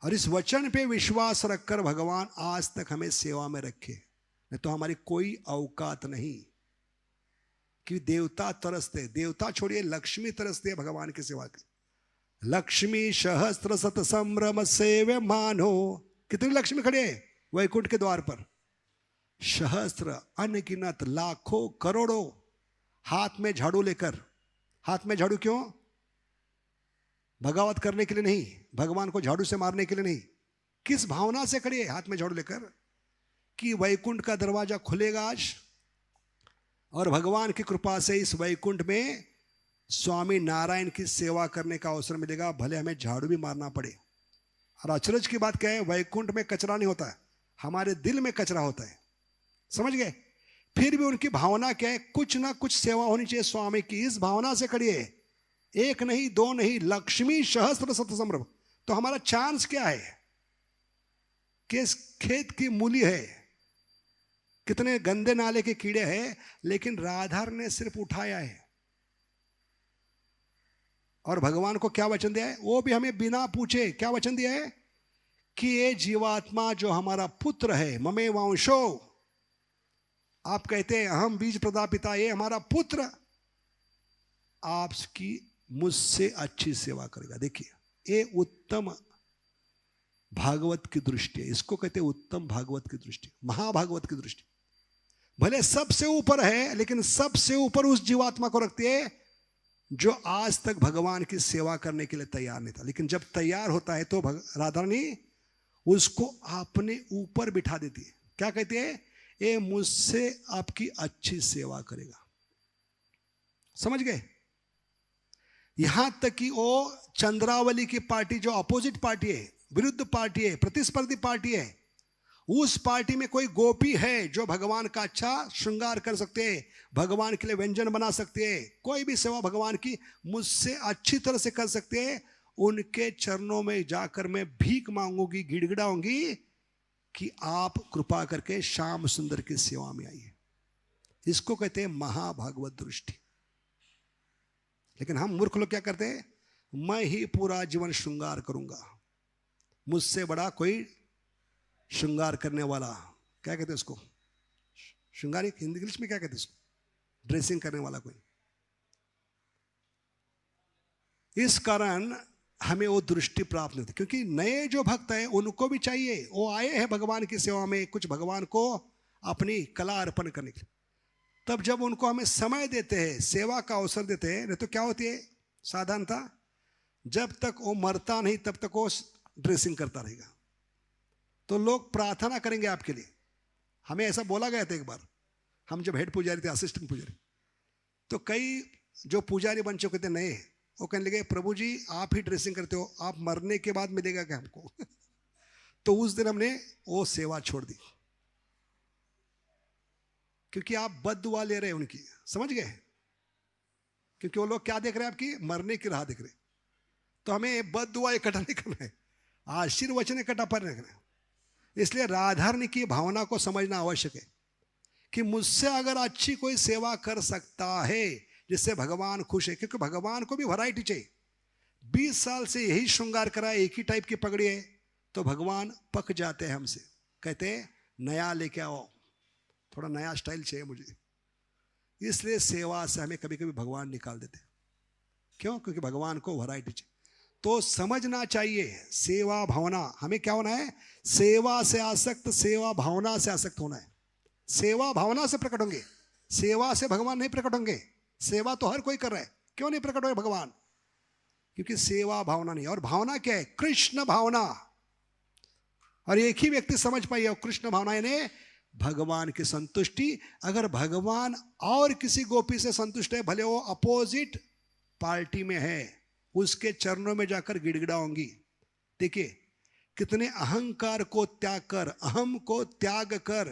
और इस वचन पे विश्वास रखकर भगवान आज तक हमें सेवा में रखे, नहीं तो हमारी कोई औकात नहीं। कि देवता तरसते, देवता छोड़िए लक्ष्मी तरसते भगवान की सेवा की। लक्ष्मी सहस्त्र सत संभ्रम सेव्य मानो, कितनी लक्ष्मी खड़े है वैकुंठ के द्वार पर, सहस्त्र अनगिनत लाखों करोड़ों, हाथ में झाड़ू लेकर। हाथ में झाड़ू क्यों, बगावत करने के लिए नहीं, भगवान को झाड़ू से मारने के लिए नहीं। किस भावना से खड़ी है हाथ में झाड़ू लेकर, कि वैकुंठ का दरवाजा खुलेगा आज, और भगवान की कृपा से इस वैकुंठ में स्वामी नारायण की सेवा करने का अवसर मिलेगा, भले हमें झाड़ू भी मारना पड़े। और अचरज की बात क्या है, वैकुंठ में कचरा नहीं होता है, हमारे दिल में कचरा होता है, समझ गए। फिर भी उनकी भावना क्या है, कुछ ना कुछ सेवा होनी चाहिए स्वामी की, इस भावना से खड़ी है। एक नहीं दो नहीं, लक्ष्मी सहस्त्र सत संभ्रम। तो हमारा चांस क्या है कि इस खेत की मूली है, कितने गंदे नाले के कीड़े हैं, लेकिन राधा ने सिर्फ उठाया है। और भगवान को क्या वचन दिया है, वो भी हमें बिना पूछे क्या वचन दिया है, कि ये जीवात्मा जो हमारा पुत्र है, ममे वंशो, आप कहते हैं अहम बीज प्रदापिता, ये हमारा पुत्र आपकी मुझसे अच्छी सेवा करेगा। देखिए ये उत्तम भागवत की दृष्टि है, इसको कहते हैं उत्तम भागवत की दृष्टि, महाभागवत की दृष्टि। भले सबसे ऊपर है, लेकिन सबसे ऊपर उस जीवात्मा को रखती है जो आज तक भगवान की सेवा करने के लिए तैयार नहीं था, लेकिन जब तैयार होता है तो राधा रानी उसको अपने ऊपर बिठा देती है। क्या कहती है, ये मुझसे आपकी अच्छी सेवा करेगा। समझ गए। यहां तक कि वो चंद्रावली की पार्टी जो अपोजिट पार्टी है, विरुद्ध पार्टी है, प्रतिस्पर्धी पार्टी है, उस पार्टी में कोई गोपी है जो भगवान का अच्छा श्रृंगार कर सकते हैं, भगवान के लिए व्यंजन बना सकते हैं, कोई भी सेवा भगवान की मुझसे अच्छी तरह से कर सकते हैं, उनके चरणों में जाकर मैं भीख मांगूंगी, गिड़गिड़ाऊंगी कि आप कृपा करके श्याम सुंदर की सेवा में आइए। इसको कहते हैं महाभागवत दृष्टि। लेकिन हम मूर्ख लोग क्या करते हैं, मैं ही पूरा जीवन श्रृंगार करूंगा, मुझसे बड़ा कोई श्रृंगार करने वाला, क्या कहते हैं उसको, श्रृंगार हिंदी इंग्लिश में क्या कहते हैं उसको, ड्रेसिंग करने वाला कोई। इस कारण हमें वो दृष्टि प्राप्त नहीं होती, क्योंकि नए जो भक्त हैं उनको भी चाहिए, वो आए हैं भगवान की सेवा में कुछ भगवान को अपनी कला अर्पण करने के लिए। तब जब उनको हमें समय देते हैं, सेवा का अवसर देते हैं, नहीं तो क्या होती है साधारणता, जब तक वो मरता नहीं तब तक वो ड्रेसिंग करता रहेगा। तो लोग प्रार्थना करेंगे आपके लिए। हमें ऐसा बोला गया था एक बार, हम जब हेड पुजारी थे, असिस्टेंट पुजारी, तो कई जो पुजारी बन चुके थे नए, वो कहने लगे प्रभु जी आप ही ड्रेसिंग करते हो, आप मरने के बाद मिलेगा क्या हमको तो उस दिन हमने वो सेवा छोड़ दी, क्योंकि आप बद्दुआ ले रहे हैं उनकी, समझ गए। क्योंकि वो लोग क्या देख रहे हैं, आपकी मरने की राह देख रहे हैं। तो हमें बद्दुआ इकट्ठा नहीं करना है, आशीर्वचन इकट्ठा पर रखना है। इसलिए राधारणी की भावना को समझना आवश्यक है कि मुझसे अगर अच्छी कोई सेवा कर सकता है जिससे भगवान खुश है, क्योंकि भगवान को भी वैरायटी चाहिए। 20 साल से यही श्रृंगार करा, एक ही टाइप की पगड़ी है, तो भगवान पक जाते हैं हमसे, कहते हैं नया लेके आओ, थोड़ा नया स्टाइल चाहिए मुझे। इसलिए सेवा से हमें कभी कभी भगवान निकाल देते। क्यों? क्योंकि भगवान को वैरायटी चाहिए। तो समझना चाहिए सेवा भावना, हमें क्या होना है, सेवा से आसक्त, सेवा भावना से आसक्त होना है। सेवा भावना से प्रकट होंगे, सेवा से भगवान नहीं प्रकट होंगे। सेवा तो हर कोई कर रहा है, क्यों नहीं प्रकट हुए भगवान? क्योंकि सेवा भावना नहीं। और भावना क्या है? कृष्ण भावना। और एक ही व्यक्ति समझ पाइए, कृष्ण भावना यानी भगवान की संतुष्टि। अगर भगवान और किसी गोपी से संतुष्ट है, भले वो अपोजिट पार्टी में है, उसके चरणों में जाकर गिड़गिड़ाऊंगी। देखिए कितने अहंकार को त्याग कर, अहम को त्याग कर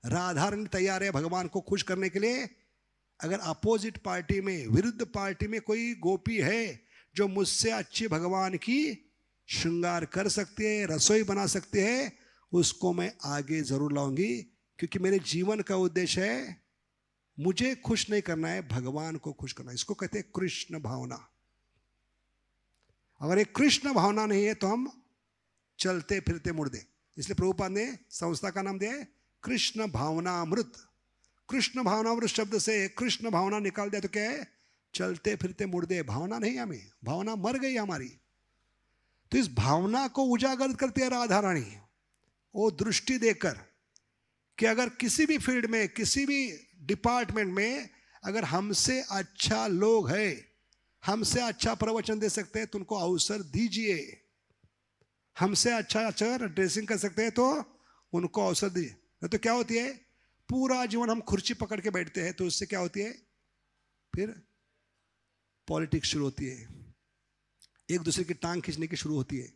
राधा रानी तैयार है भगवान को खुश करने के लिए। अगर अपोजिट पार्टी में, विरुद्ध पार्टी में कोई गोपी है जो मुझसे अच्छी भगवान की श्रृंगार कर सकती है, रसोई बना सकती है, उसको मैं आगे जरूर लाऊंगी। क्योंकि मेरे जीवन का उद्देश्य है मुझे खुश नहीं करना है, भगवान को खुश करना है। इसको कहते हैं कृष्ण भावना। अगर एक कृष्ण भावना नहीं है तो हम चलते फिरते मुर्दे। इसलिए प्रभुपाद ने संस्था का नाम दिया है कृष्ण भावनामृत। कृष्ण भावनामृत शब्द से कृष्ण भावना निकाल दिया तो क्या है? चलते फिरते मुर्दे। भावना नहीं, हमें भावना मर गई हमारी। तो इस भावना को उजागर करती है राधा रानी, वो दृष्टि देकर कि अगर किसी भी फील्ड में, किसी भी डिपार्टमेंट में अगर हमसे अच्छा लोग है, हमसे अच्छा प्रवचन दे सकते हैं तो उनको अवसर दीजिए। हमसे अच्छा ड्रेसिंग कर सकते हैं तो उनको अवसर दीजिए। नहीं तो क्या होती है, पूरा जीवन हम कुर्सी पकड़ के बैठते हैं, तो उससे क्या होती है, फिर पॉलिटिक्स शुरू होती है, एक दूसरे की टांग खींचने की शुरू होती है।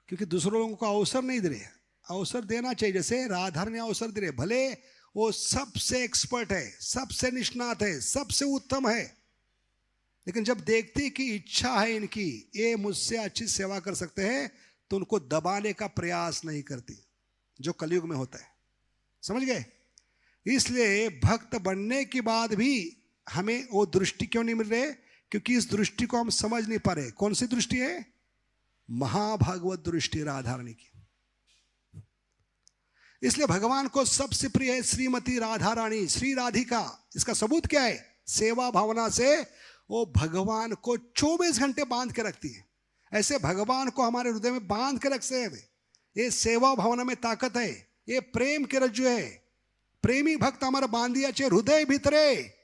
क्योंकि दूसरे लोगों को अवसर नहीं दे रहे। अवसर देना चाहिए, जैसे राधा ने अवसर दे रहे। भले वो सबसे एक्सपर्ट है, सबसे निष्णात है, सबसे उत्तम है, लेकिन जब देखती कि इच्छा है इनकी, ये मुझसे अच्छी सेवा कर सकते हैं, तो उनको दबाने का प्रयास नहीं करती, जो कलयुग में होता है। समझ गए? इसलिए भक्त बनने के बाद भी हमें वो दृष्टि क्यों नहीं मिल रही? क्योंकि इस दृष्टि को हम समझ नहीं पा रहे। कौन सी दृष्टि है? महाभागवत दृष्टि राधा रानी की। इसलिए भगवान को सबसे प्रिय है श्रीमती राधा रानी, श्री राधिका। इसका सबूत क्या है? सेवा भावना से वो भगवान को 24 घंटे बांध के रखती है। ऐसे भगवान को हमारे हृदय में बांध के रख सकते हैं। ये सेवा भावना में ताकत है, ये प्रेम के रज्जु है। प्रेमी भक्त हमारा बांधिया चे हृदय भीतरे।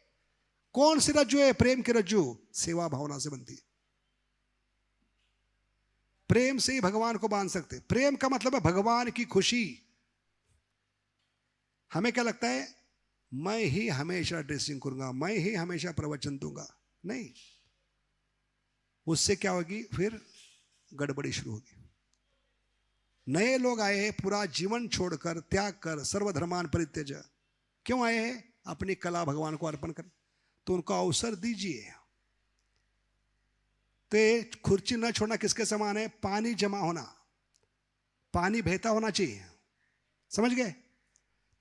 कौन सी रज्जु है? प्रेम की रज्जु सेवा भावना से बनती है। प्रेम से ही भगवान को बांध सकते। प्रेम का मतलब है भगवान की खुशी। हमें क्या लगता है, मैं ही हमेशा ड्रेसिंग करूंगा, मैं ही हमेशा प्रवचन दूंगा? नहीं, उससे क्या होगी, फिर गड़बड़ी शुरू होगी। नए लोग आए हैं पूरा जीवन छोड़कर, त्याग कर, सर्वधर्मान परित्यज। क्यों आए हैं? अपनी कला भगवान को अर्पण कर। तो उनको अवसर दीजिए। तो खुर्ची न छोड़ना किसके समान है? पानी जमा होना, पानी बहता होना चाहिए। समझ गए?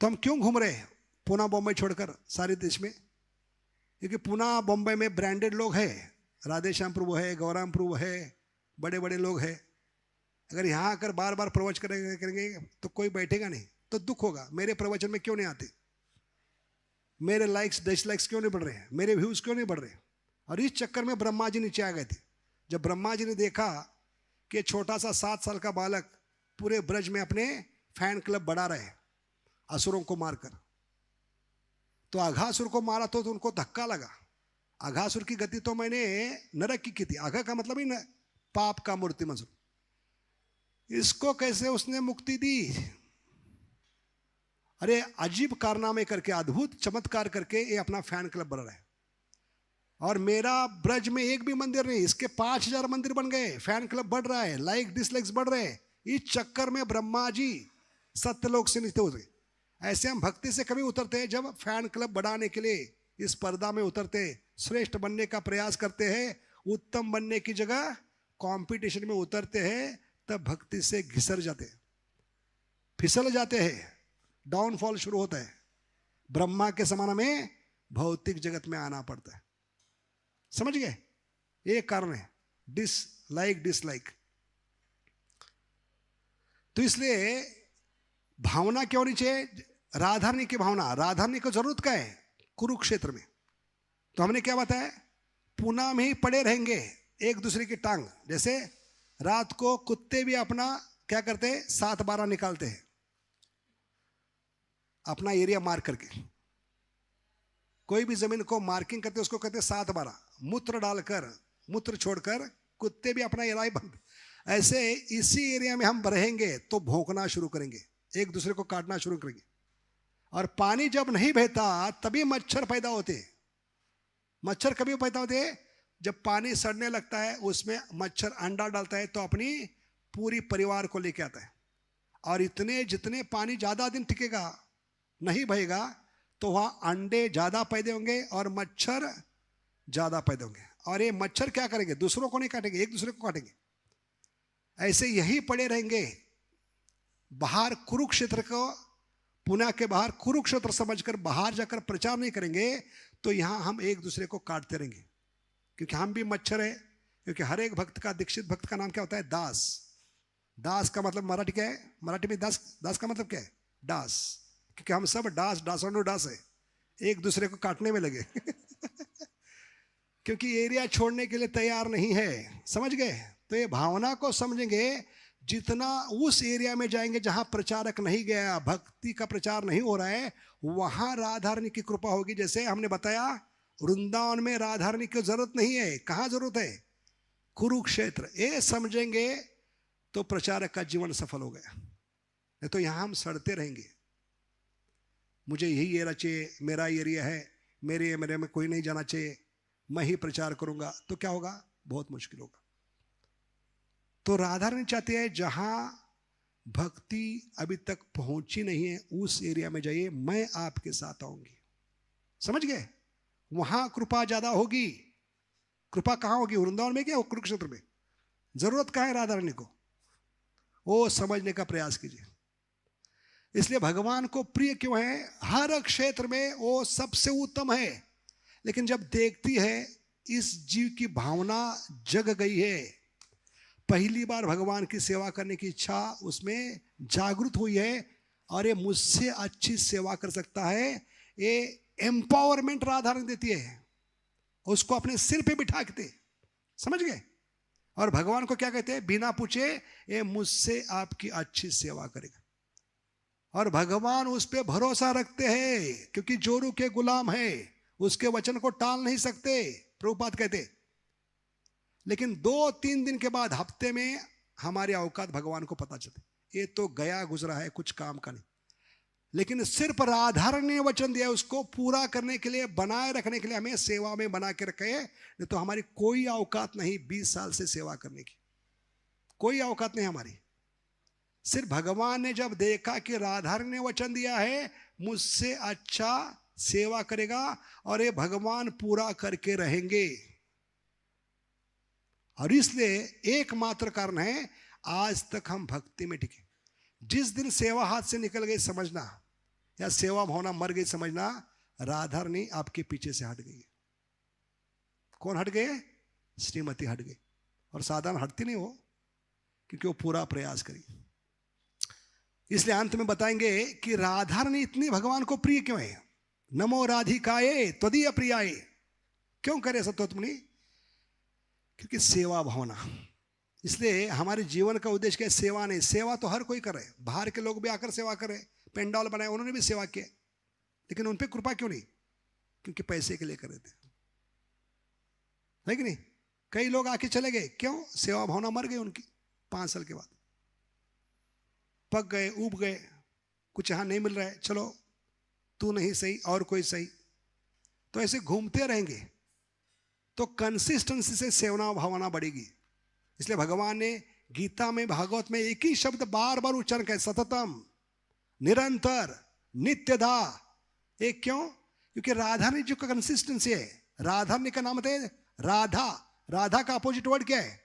तो हम क्यों घूम रहे हैं पूना बॉम्बे छोड़कर सारे देश में? क्योंकि पूना बॉम्बे में ब्रांडेड लोग हैं, राधे श्याम प्रभु है, गौराम प्रभु है, बड़े बड़े लोग हैं। अगर यहाँ आकर बार बार प्रवचन करेंगे तो कोई बैठेगा नहीं, तो दुख होगा। मेरे प्रवचन में क्यों नहीं आते? मेरे लाइक्स डिसलाइक्स क्यों नहीं बढ़ रहे हैं? मेरे व्यूज क्यों नहीं बढ़ रहे? और इस चक्कर में ब्रह्मा जी नीचे आ गए थे। जब ब्रह्मा जी ने देखा कि छोटा सा 7 साल का बालक पूरे ब्रज में अपने फैन क्लब बढ़ा रहे असुरों को मारकर, तो अघासुर को मारा तो उनको धक्का लगा। अघासुर की गति तो मैंने नरक की थी। अघा का मतलब ही न पाप का मूर्ति मजूर। इसको कैसे उसने मुक्ति दी? अरे अजीब कारनामे करके, अद्भुत चमत्कार करके ये अपना फैन क्लब बना रहा है। और मेरा ब्रज में एक भी मंदिर नहीं, इसके 5000 मंदिर बन गए, फैन क्लब बढ़ रहा है, लाइक डिसलाइक्स बढ़ रहे हैं। इस चक्कर में ब्रह्मा जी सत्यलोक से नीचे उतरे। ऐसे हम भक्ति से कभी उतरते हैं जब फैन क्लब बढ़ाने के लिए इस पर्दा में उतरते, श्रेष्ठ बनने का प्रयास करते हैं, उत्तम बनने की जगह कंपटीशन में उतरते हैं, तब भक्ति से घिसर जाते हैं, फिसल जाते हैं, डाउनफॉल शुरू होता है। ब्रह्मा के समान में भौतिक जगत में आना पड़ता है। समझ गए? एक कारण है डिसलाइक। तो इसलिए भावना क्या होनी चाहिए? राधारणी की भावना। राधारणी को जरूरत क्या है? कुरुक्षेत्र में तो हमने क्या बताया, पूना में ही पड़े रहेंगे एक दूसरे की टांग। जैसे रात को कुत्ते भी अपना क्या करते हैं, 7-12 निकालते हैं अपना एरिया मार करके। कोई भी जमीन को मार्किंग करते उसको कहते 7-12, मूत्र डालकर, मूत्र छोड़कर कुत्ते भी अपना एरिया बंद। ऐसे इसी एरिया में हम रहेंगे तो भौंकना शुरू करेंगे, एक दूसरे को काटना शुरू करेंगे। और पानी जब नहीं बहता तभी मच्छर पैदा होते। मच्छर कभी पैदा होते? जब पानी सड़ने लगता है, उसमें मच्छर अंडा डालता है तो अपनी पूरी परिवार को लेके आता है। और इतने जितने पानी ज्यादा दिन टिकेगा, नहीं बहेगा, तो वहां अंडे ज्यादा पैदा होंगे और मच्छर ज्यादा पैदा होंगे। और ये मच्छर क्या करेंगे? दूसरों को नहीं काटेंगे, एक दूसरे को काटेंगे। ऐसे यही पड़े रहेंगे। बाहर कुरुक्षेत्र को, पुणे के बाहर कुरुक्षेत्र समझकर बाहर जाकर प्रचार नहीं करेंगे तो यहां हम एक दूसरे को काटते रहेंगे। क्योंकि हम भी मच्छर है। क्योंकि हर एक भक्त का, दीक्षित भक्त का नाम क्या होता है? दास। दास का मतलब मराठी क्या है? मराठी में दास, दास का मतलब क्या है? दास। क्योंकि हम सब दास, दासों दास है, एक दूसरे को काटने में लगे। क्योंकि एरिया छोड़ने के लिए तैयार नहीं है। समझ गए? तो ये भावना को समझेंगे। जितना उस एरिया में जाएंगे जहां प्रचारक नहीं गया, भक्ति का प्रचार नहीं हो रहा है, वहां राधा रानी की कृपा होगी। जैसे हमने बताया, वृंदावन में राधा रानी की जरूरत नहीं है। कहां जरूरत है? कुरुक्षेत्र। ये समझेंगे तो प्रचारक का जीवन सफल हो गया। नहीं तो यहां हम सड़ते रहेंगे। मुझे यही एरिया चाहिए, मेरा एरिया है, मेरे एरिया में कोई नहीं जाना चाहिए, मैं ही प्रचार करूंगा, तो क्या होगा? बहुत मुश्किल होगा। तो राधा रानी चाहती है जहां भक्ति अभी तक पहुंची नहीं है, उस एरिया में जाइए, मैं आपके साथ आऊंगी। समझ गए? वहां कृपा ज्यादा होगी। कृपा कहां होगी? वृंदावन में क्या? कुरुक्षेत्र में। जरूरत कहां है राधा रानी को? वो समझने का प्रयास कीजिए। इसलिए भगवान को प्रिय क्यों है? हर क्षेत्र में वो सबसे उत्तम है। लेकिन जब देखती है इस जीव की भावना जग गई है, पहली बार भगवान की सेवा करने की इच्छा उसमें जागृत हुई है, और ये मुझसे अच्छी सेवा कर सकता है, ये एम्पावरमेंट राधा रानी देती है। उसको अपने सिर पे बिठा के, समझ गए? और भगवान को क्या कहते हैं? बिना पूछे ये मुझसे आपकी अच्छी सेवा करेगा। और भगवान उस पे भरोसा रखते हैं, क्योंकि जोरू के गुलाम है, उसके वचन को टाल नहीं सकते, प्रभुपाद कहते। लेकिन 2-3 दिन के बाद, हफ्ते में हमारे औकात भगवान को पता चलते। ये तो गया गुजरा है, कुछ काम का नहीं। लेकिन सिर्फ राधा रानी ने वचन दिया, उसको पूरा करने के लिए, बनाए रखने के लिए हमें सेवा में बना के रखे। नहीं तो हमारी कोई औकात नहीं 20 साल से सेवा करने की, कोई औकात नहीं हमारी। सिर्फ भगवान ने जब देखा कि राधा रानी ने वचन दिया है मुझसे अच्छा सेवा करेगा, और ये भगवान पूरा करके रहेंगे। और इसलिए एकमात्र कारण है आज तक हम भक्ति में टिके। जिस दिन सेवा हाथ से निकल गई समझना, या सेवा भावना मर गई समझना, राधा रानी आपके पीछे से हट गई। कौन हट गए? श्रीमती हट गई। और साधारण हटती नहीं हो, क्योंकि वो पूरा प्रयास करी। इसलिए अंत में बताएंगे कि राधा रानी इतनी भगवान को प्रिय क्यों है। नमो राधिकाये त्वदीय प्रियाये। क्यों करे सतोत्मनि? क्योंकि सेवा भावना। इसलिए हमारे जीवन का उद्देश्य क्या है? सेवा नहीं। सेवा तो हर कोई करे, बाहर के लोग भी आकर सेवा करे, पेंडाल बनाए, उन्होंने भी सेवा किया, लेकिन उन पे कृपा क्यों नहीं? क्योंकि पैसे के लिए कर रहे थे, है कि नहीं? कई लोग आके चले गए, क्यों? सेवा भावना मर गई उनकी 5 साल के बाद, पक गए, उब गए, कुछ यहां नहीं मिल रहा है, चलो तू नहीं सही और कोई सही, तो ऐसे घूमते रहेंगे। तो कंसिस्टेंसी से सेवा भावना बढ़ेगी। इसलिए भगवान ने गीता में, भागवत में एक ही शब्द बार बार उच्चारण किया, सततम, निरंतर, नित्यदा। एक क्यों? क्योंकि राधा ने जो कंसिस्टेंसी है, राधा रानी का नाम है राधा। राधा का अपोजिट वर्ड क्या है?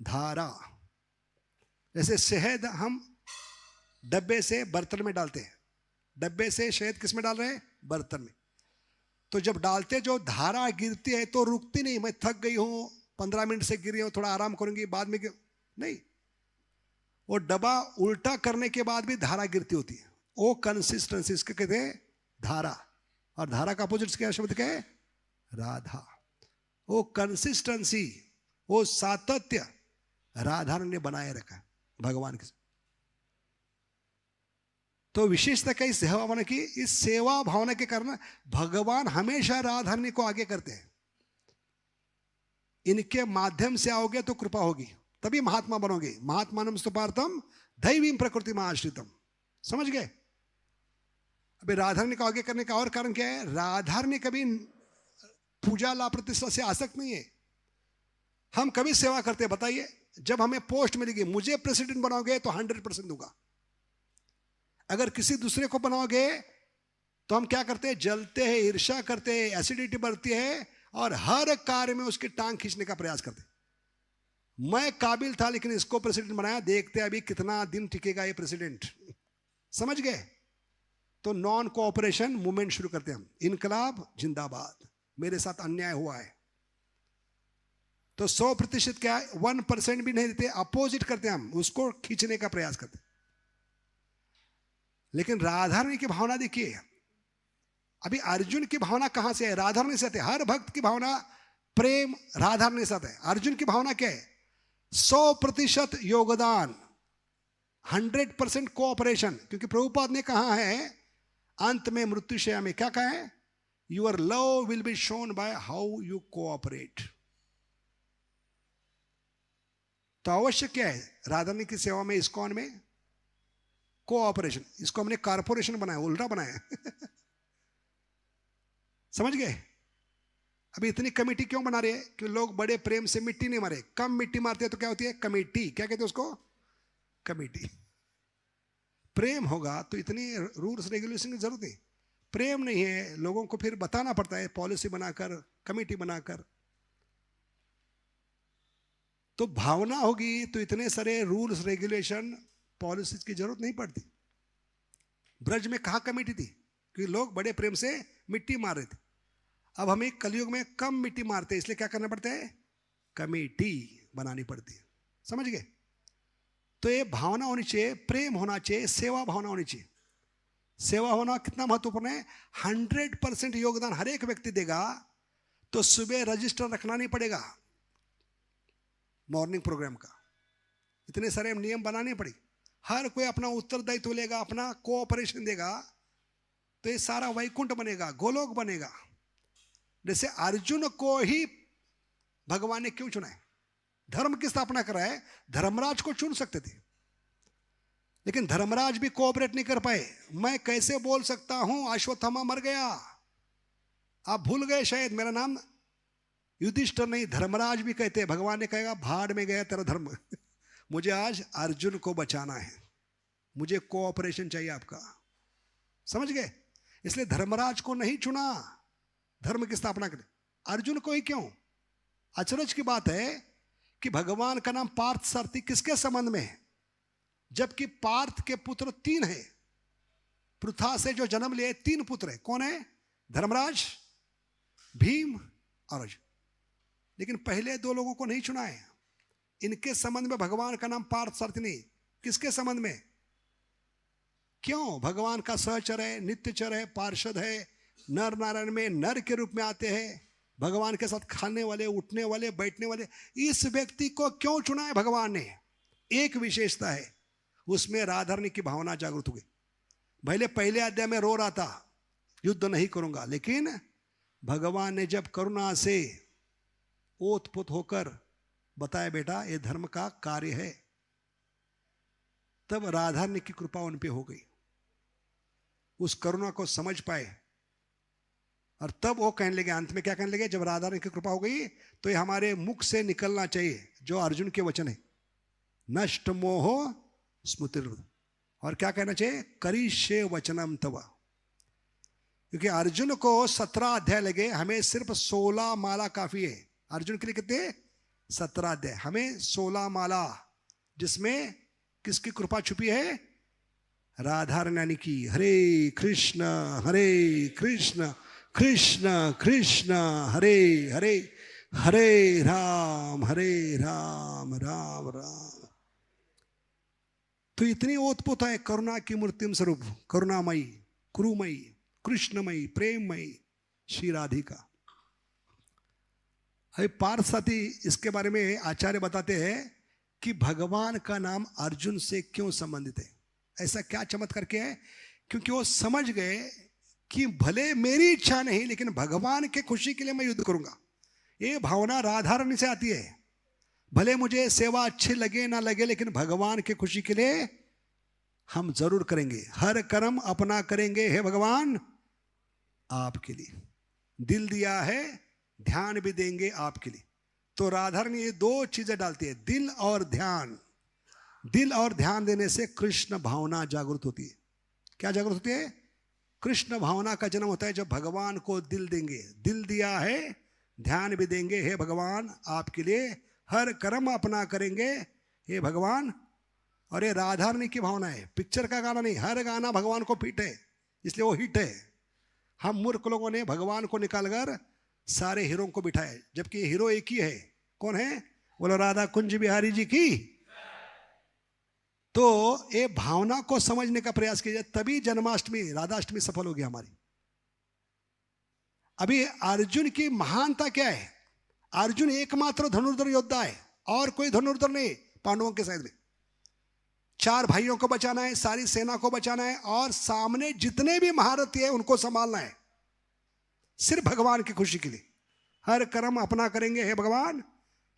धारा। जैसे शहद हम डब्बे से बर्तन में डालते हैं, डब्बे से शहद किस में डाल रहे हैं? बर्तन में। तो जब डालते जो धारा गिरती है तो रुकती नहीं, मैं थक गई हूं, 15 मिनट से गिरी हूं, थोड़ा आराम करूंगी, बाद में नहीं। वो डब्बा उल्टा करने के बाद भी धारा गिरती होती है। वो कंसिस्टेंसी इसके कहते हैं धारा। और धारा का अपोजिट क्या शब्द क्या है? राधा। वो कंसिस्टेंसी, वो सातत्य राधा ने बनाए रखा भगवान के। तो विशेषता क्या इस सेवा भावना की? इस सेवा भावना के कारण भगवान हमेशा राधारणी को आगे करते हैं। इनके माध्यम से आओगे तो कृपा होगी, तभी महात्मा बनोगे। महात्मानम स्तुपार्थम दैवीं प्रकृति में आश्रितम। समझ गए? अभी राधारणी को आगे करने का और कारण क्या है? राधारणी कभी पूजा ला प्रतिष्ठा से आसक्त नहीं है। हम कभी सेवा करते हैं बताइए? जब हमें पोस्ट मिलेगी, मुझे प्रेसिडेंट बनाओगे तो 100% दूंगा। अगर किसी दूसरे को बनाओगे तो हम क्या करते हैं? जलते हैं, ईर्ष्या करते हैं, एसिडिटी बढ़ती है और हर कार्य में उसकी टांग खींचने का प्रयास करते हैं। मैं काबिल था लेकिन इसको प्रेसिडेंट बनाया, देखते हैं अभी कितना दिन टिकेगा ये प्रेसिडेंट। समझ गए? तो नॉन कोऑपरेशन मूवमेंट शुरू करते हैं हम। इनकलाब जिंदाबाद, मेरे साथ अन्याय हुआ है तो 100% क्या है? 1% भी नहीं देते, अपोजिट करते हैं हम, उसको खींचने का प्रयास करते हैं। लेकिन राधारणी की भावना देखिए, अभी अर्जुन की भावना कहां से है? राधारणी से आते है। हर भक्त की भावना प्रेम राधारणी से आता है। अर्जुन की भावना क्या है? 100% योगदान, 100% कोऑपरेशन। क्योंकि प्रभुपाद ने कहा है अंत में मृत्युशया में, क्या कहा है? Your love will be shown by how you cooperate. तो आवश्यक क्या है राधारणी की सेवा में, इस्कॉन में? कोऑपरेशन। इसको हमने कारपोरेशन बनाया, उल्टा बनाया। समझ गए? अभी इतनी कमेटी क्यों बना रहे हैं? कि लोग बड़े प्रेम से मिट्टी नहीं मारे, कम मिट्टी मारते हैं तो क्या होती है? कमेटी। क्या कहते हैं उसको? कमेटी। प्रेम होगा तो इतनी रूल्स रेगुलेशन की जरूरत नहीं। प्रेम नहीं है, लोगों को फिर बताना पड़ता है, पॉलिसी बनाकर, कमेटी बनाकर। तो भावना होगी तो इतने सारे रूल्स रेगुलेशन पॉलिसीज की जरूरत नहीं पड़ती। ब्रज में कहाँ कमेटी थी? क्योंकि लोग बड़े प्रेम से मिट्टी मार रहे थे। अब हमें कलयुग में कम मिट्टी मारते हैं, इसलिए क्या करना पड़ता है? कमेटी बनानी पड़ती है। समझ गए? तो ये भावना होनी चाहिए, प्रेम होना चाहिए, सेवा भावना होनी चाहिए। सेवा होना कितना महत्वपूर्ण है? 100% योगदान हर एक व्यक्ति देगा तो सुबह रजिस्टर रखना नहीं पड़ेगा मॉर्निंग प्रोग्राम का। इतने सारे नियम बनाने पड़े, हर कोई अपना उत्तरदायित्व लेगा, अपना कोऑपरेशन देगा, तो ये सारा वैकुंठ बनेगा, गोलोक बनेगा। जैसे अर्जुन को ही भगवान ने क्यों चुना है? धर्म की स्थापना करा है। धर्मराज को चुन सकते थे लेकिन धर्मराज भी कोऑपरेट नहीं कर पाए। मैं कैसे बोल सकता हूं अश्वत्थामा मर गया, आप भूल गए शायद, मेरा नाम युधिष्ठिर नहीं, धर्मराज भी कहते हैं। भगवान ने कहेगा भाड़ में गया तेरा धर्म। मुझे आज अर्जुन को बचाना है, मुझे कोऑपरेशन चाहिए आपका। समझ गए? इसलिए धर्मराज को नहीं चुना धर्म की स्थापना के लिए, अर्जुन को ही क्यों? अचरज की बात है कि भगवान का नाम पार्थ सारथी किसके संबंध में है? जबकि पार्थ के पुत्र 3 हैं। पृथा से जो जन्म लिए 3 पुत्र है। कौन है? धर्मराज, भीम और अर्जुन। लेकिन पहले 2 लोगों को नहीं चुना है। इनके संबंध में भगवान का नाम पार्थ सारथी नहीं। किसके संबंध में? क्यों? भगवान का सहचर है, नित्यचर है, पार्षद है, नर नारायण में नर के रूप में आते हैं, भगवान के साथ खाने वाले, उठने वाले, बैठने वाले। इस व्यक्ति को क्यों चुना है भगवान ने? एक विशेषता है, उसमें राधारणी की भावना जागृत हो गई। भले पहले अध्याय में रो रहा था युद्ध नहीं करूंगा, लेकिन भगवान ने जब करुणा से ओतप्रोत होकर बताया बेटा ये धर्म का कार्य है, तब राधारणी की कृपा उन पे हो गई। उस करुणा को समझ पाए और तब वो कहने लगे, अंत में क्या कहने लगे? जब राधारणी की कृपा हो गई तो ये हमारे मुख से निकलना चाहिए जो अर्जुन के वचन है, नष्ट मोहो स्मृतिर। और क्या कहना चाहिए? करिष्ये वचनम तव। क्योंकि अर्जुन को 17 अध्याय लगे, हमें सिर्फ 16 माला काफी है। अर्जुन के लिए कितने? 17 अध्याय, हमें 16 माला, जिसमें किसकी कृपा छुपी है? राधारणी की। हरे कृष्ण कृष्ण कृष्ण हरे हरे, हरे राम राम राम। तो इतनी ओतप्रोत है करुणा की मूर्तिम स्वरूप, करुणामयी, कुरुमयी, कृष्णमयी, प्रेममयी श्री राधिका। अभी पार्थ साथी, इसके बारे में आचार्य बताते हैं कि भगवान का नाम अर्जुन से क्यों संबंधित है। ऐसा क्या चमत्कार किया है? क्योंकि वो समझ गए कि भले मेरी इच्छा नहीं लेकिन भगवान के खुशी के लिए मैं युद्ध करूंगा। ये भावना राधा रानी से आती है। भले मुझे सेवा अच्छी लगे ना लगे लेकिन भगवान के खुशी के लिए हम जरूर करेंगे। हर कर्म अपना करेंगे हे भगवान आपके लिए। दिल दिया है, ध्यान भी देंगे आपके लिए। तो राधा रानी ये दो चीजें डालती है, दिल और ध्यान। दिल और ध्यान देने से कृष्ण भावना जागृत होती है। क्या जागृत होती है? कृष्ण भावना का जन्म होता है जब भगवान को दिल देंगे। दिल दिया है, ध्यान भी देंगे हे भगवान आपके लिए। हर कर्म अपना करेंगे हे भगवान। और ये राधा रानी की भावना है, पिक्चर का गाना नहीं। हर गाना भगवान को फिट है, इसलिए वो हिट है। हम मूर्ख लोगों ने भगवान को निकालकर सारे हीरो को बिठाए, जबकि हीरो एक ही है। कौन है? बोलो राधा कुंज बिहारी जी की। तो ये भावना को समझने का प्रयास कीजिए, तभी जन्माष्टमी राधाष्टमी सफल होगी हमारी। अभी अर्जुन की महानता क्या है? अर्जुन एकमात्र धनुर्धर योद्धा है, और कोई धनुर्धर नहीं पांडवों के साइड में। 4 भाइयों को बचाना है, सारी सेना को बचाना है, और सामने जितने भी महारथी है उनको संभालना है, सिर्फ भगवान की खुशी के लिए। हर कर्म अपना करेंगे हे भगवान